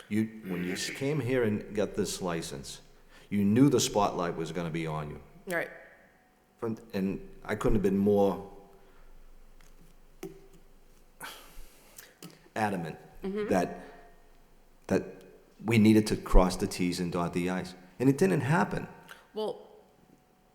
When you came here and got this license, you knew the spotlight was gonna be on you. Right. And I couldn't have been more adamant that we needed to cross the Ts and dot the Is, and it didn't happen. Well,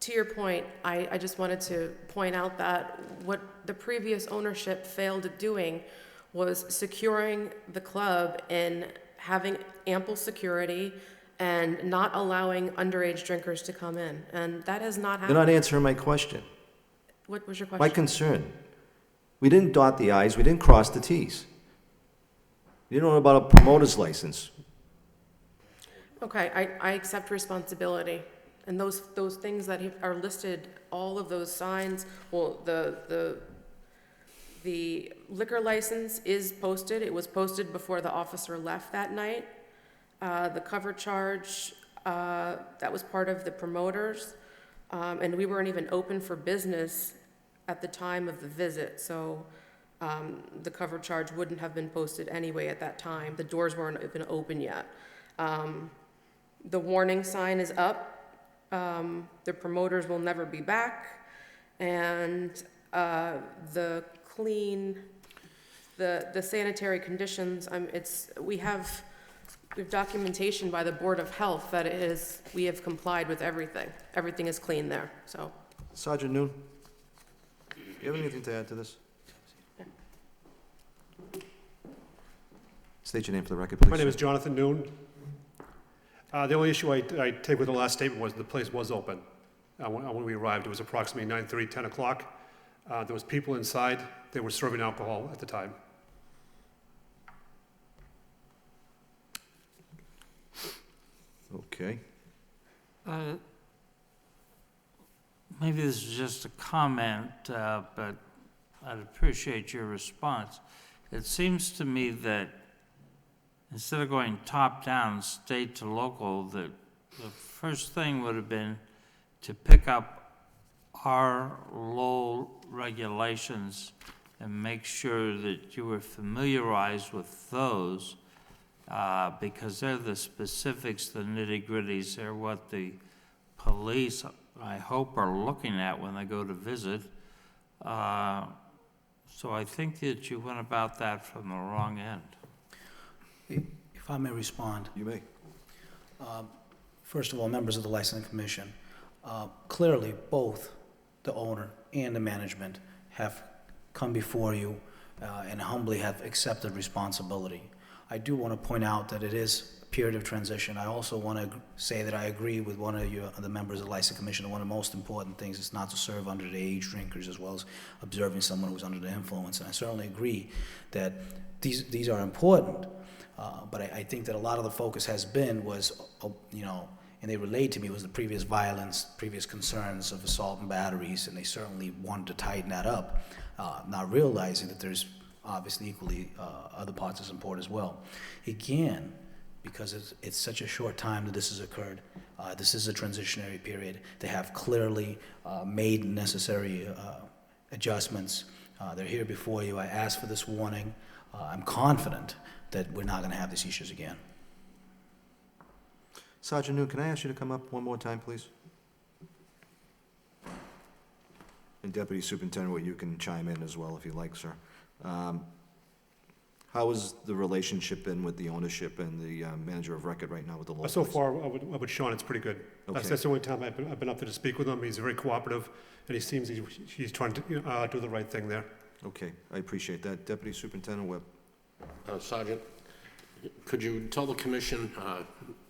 to your point, I just wanted to point out that what the previous ownership failed at doing was securing the club and having ample security and not allowing underage drinkers to come in. And that has not happened. You're not answering my question. What was your question? My concern. We didn't dot the Is, we didn't cross the Ts. You don't know about a promoter's license. Okay, I accept responsibility. And those things that are listed, all of those signs, well, the liquor license is posted. It was posted before the officer left that night. The cover charge, that was part of the promoters. And we weren't even open for business at the time of the visit, so the cover charge wouldn't have been posted anyway at that time. The doors weren't even open yet. The warning sign is up. The promoters will never be back. And the sanitary conditions, we have documentation by the Board of Health that we have complied with everything. Everything is clean there, so. Sergeant Noon, do you have anything to add to this? State your name for the record, please. My name is Jonathan Noon. The only issue I take with the last statement was the place was open. When we arrived, it was approximately 9:30, 10 o'clock. There was people inside. They were serving alcohol at the time. Okay. Maybe this is just a comment, but I'd appreciate your response. It seems to me that instead of going top-down, state to local, that the first thing would have been to pick up our Lowell regulations and make sure that you were familiarized with those, because they're the specifics, the nitty-gritties. They're what the police, I hope, are looking at when they go to visit. So I think that you went about that from the wrong end. If I may respond. You may. First of all, members of the Licensing Commission, clearly both the owner and the management have come before you and humbly have accepted responsibility. I do want to point out that it is a period of transition. I also want to say that I agree with one of you, the members of the Licensing Commission, that one of the most important things is not to serve underage drinkers as well as observing someone who's under the influence. And I certainly agree that these are important. But I think that a lot of the focus has been and they relayed to me, was the previous violence, previous concerns of assault and batteries, and they certainly wanted to tighten that up, not realizing that there's obviously equally other parts of support as well. Again, because it's such a short time that this has occurred, this is a transitionary period. They have clearly made necessary adjustments. They're here before you. I asked for this warning. I'm confident that we're not going to have these issues again. Sergeant New, can I ask you to come up one more time, please? And Deputy Superintendent, well, you can chime in as well if you like, sir. How has the relationship been with the ownership and the manager of record right now with the local? So far, with Sean, it's pretty good. Okay. That's the only time I've been up there to speak with him. He's very cooperative, and he seems he's trying to do the right thing there. Okay, I appreciate that. Deputy Superintendent Webb. Sergeant, could you tell the commission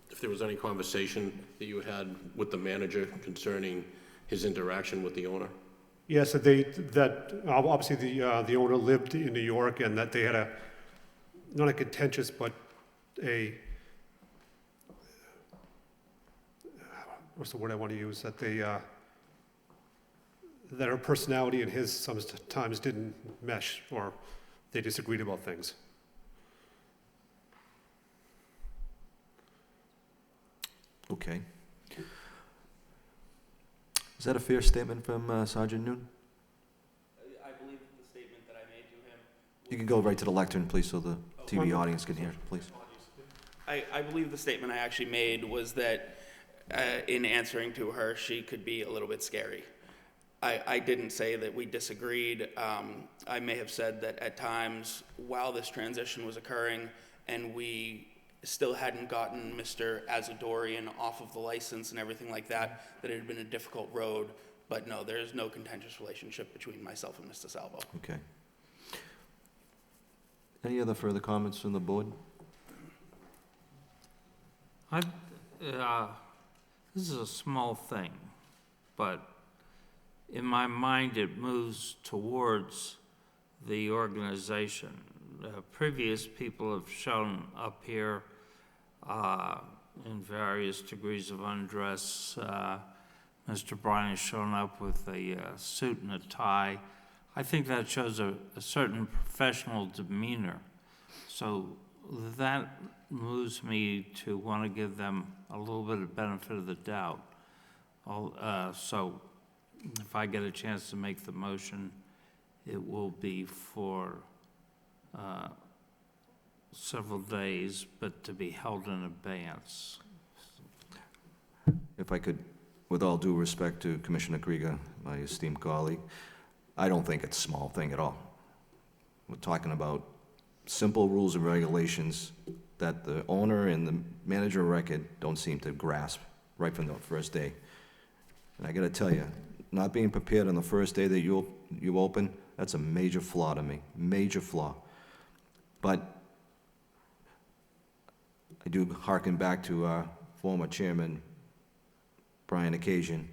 if there was any conversation that you had with the manager concerning his interaction with the owner? Yes, that obviously the owner lived in New York, and that they had not a contentious, but what's the word I want to use? That that her personality and his sometimes didn't mesh, or they disagreed about things. Okay. Is that a fair statement from Sergeant Noon? I believe that the statement that I made to him... You can go right to the lectern, please, so the TV audience can hear, please. I believe the statement I actually made was that in answering to her, she could be a little bit scary. I didn't say that we disagreed. I may have said that at times, while this transition was occurring and we still hadn't gotten Mr. Azadorian off of the license and everything like that, that it had been a difficult road. But no, there is no contentious relationship between myself and Mr. Salvo. Okay. Any other further comments from the board? This is a small thing, but in my mind, it moves towards the organization. Previous people have shown up here in various degrees of undress. Mr. Bryan has shown up with a suit and a tie. I think that shows a certain professional demeanor. So that moves me to want to give them a little bit of benefit of the doubt. So if I get a chance to make the motion, it will be for several days, but to be held in abeyance. If I could, with all due respect to Commissioner Krieger, my esteemed colleague, I don't think it's a small thing at all. We're talking about simple rules and regulations that the owner and the manager of record don't seem to grasp right from the first day. And I gotta tell you, not being prepared on the first day that you open, that's a major flaw to me, major flaw. But I do hearken back to our former chairman, Brian Occasion,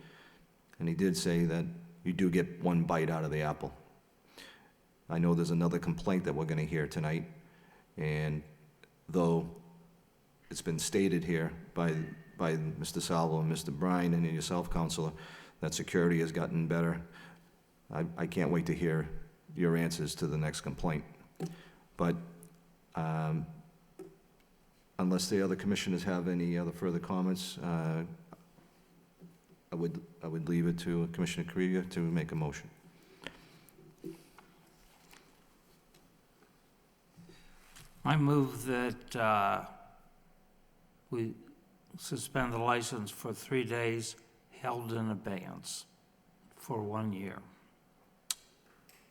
and he did say that you do get one bite out of the apple. I know there's another complaint that we're going to hear tonight, and though it's been stated here by Mr. Salvo and Mr. Bryan and yourself, Counselor, that security has gotten better, I can't wait to hear your answers to the next complaint. But unless the other commissioners have any other further comments, I would leave it to Commissioner Krieger to make a motion. I move that we suspend the license for 3 days, held in abeyance for 1 year.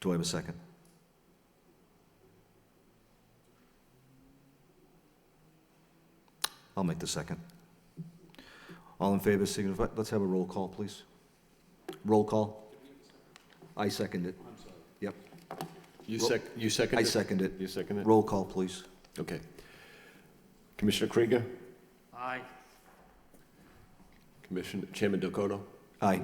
Do I have a second? I'll make the second. All in favor, signify, let's have a roll call, please. Roll call. I second it. Yep. You second it? I second it. You second it? Roll call, please. Okay. Commissioner Krieger? Aye. Chairman Dakota? Aye.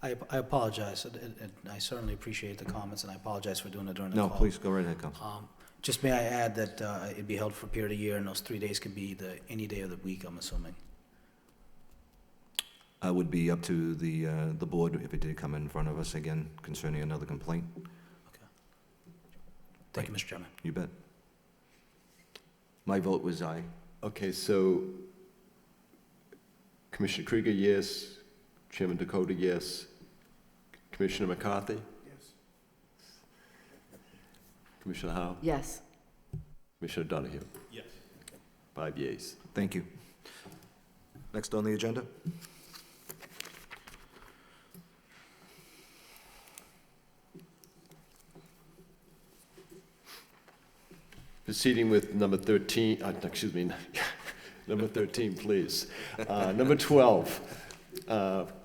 I apologize, and I certainly appreciate the comments, and I apologize for doing it during the No, call. please, go right ahead, Counsel. Just may I add that it'd be held for a period of a year, and those 3 days could be any day of the week, I'm assuming. Would be up to the board if it did come in front of us again concerning another complaint. Thank you, Mr. Chairman. You bet. My vote was aye. Okay, so Commissioner Krieger, yes. Chairman Dakota, yes. Commissioner McCarthy? Yes. Commissioner Howe? Yes. Commissioner Donahue? Yes. 5 yeas. Thank you. Next on the agenda? Proceeding with number 13, excuse me, number 13, please. Number 12,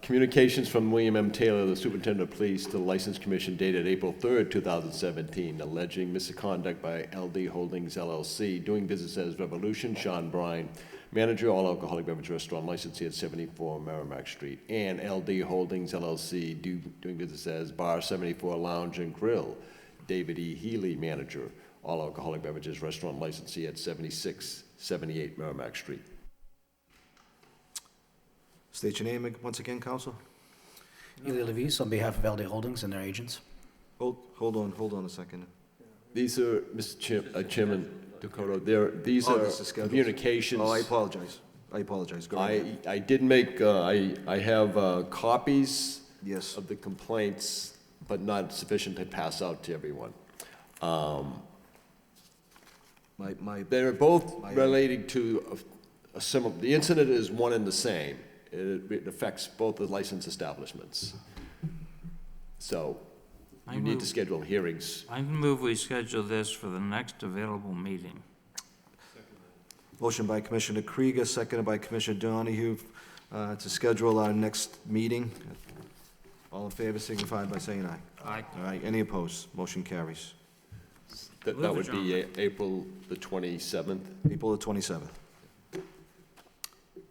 communications from William M. Taylor, the Superintendent of Police, to the License Commission dated April 3rd, 2017, alleging misconduct by LD Holdings LLC, doing business as Revolution, Sean Bryan, manager, all alcoholic beverage restaurant, licensee at 74 Merrimack Street, and LD Holdings LLC, doing business as Bar 74 Lounge and Grill, David E. Healy, manager, all alcoholic beverages restaurant, licensee at 7678 Merrimack Street. State your name once again, Counsel. Eli Levis, on behalf of LD Holdings and their agents. Hold on a second. These are, Mr. Chairman Dakota, these Oh, are this is scheduled. communications. Oh, I apologize. Go ahead. I did make, I have copies Yes. of the complaints, but not sufficient to pass out to everyone. They're both relating to a similar, the incident is one and the same. It affects both the licensed establishments. So you need to schedule hearings. I move we schedule this for the next available meeting. Motion by Commissioner Krieger, seconded by Commissioner Donahue, to schedule our next meeting. All in favor, signify by saying aye. Aye. All right, any opposed? Motion carries. That would be April the 27th. April the 27th.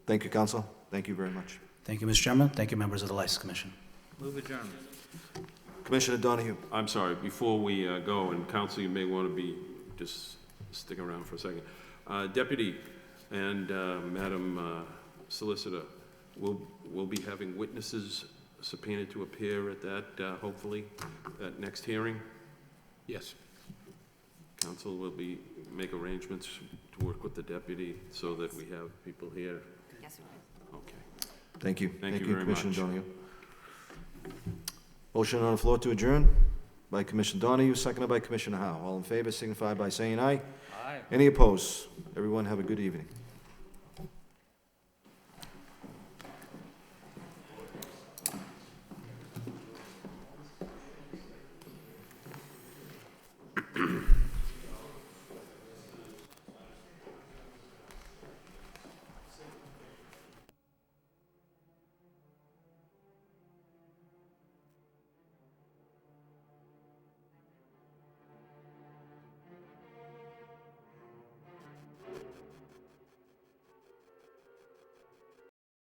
Thank you, Counsel. Thank you very much. Thank you, Mr. Chairman. Thank you, members of the License Commission. Move adjourned. Commissioner Donahue. I'm sorry, before we go, and Counsel, you may want to just stick around for a second. Deputy and Madam Solicitor, we'll be having witnesses subpoenaed to appear at that, hopefully, that next hearing? Yes. Council will make arrangements to work with the deputy so that we have people here. Yes, Okay. Thank you. Thank you very Commissioner much. Donahue. Motion on the floor to adjourn by Commissioner Donahue, seconded by Commissioner Howe. All in favor, signify by saying aye. Aye. Any opposed? Everyone have a good evening.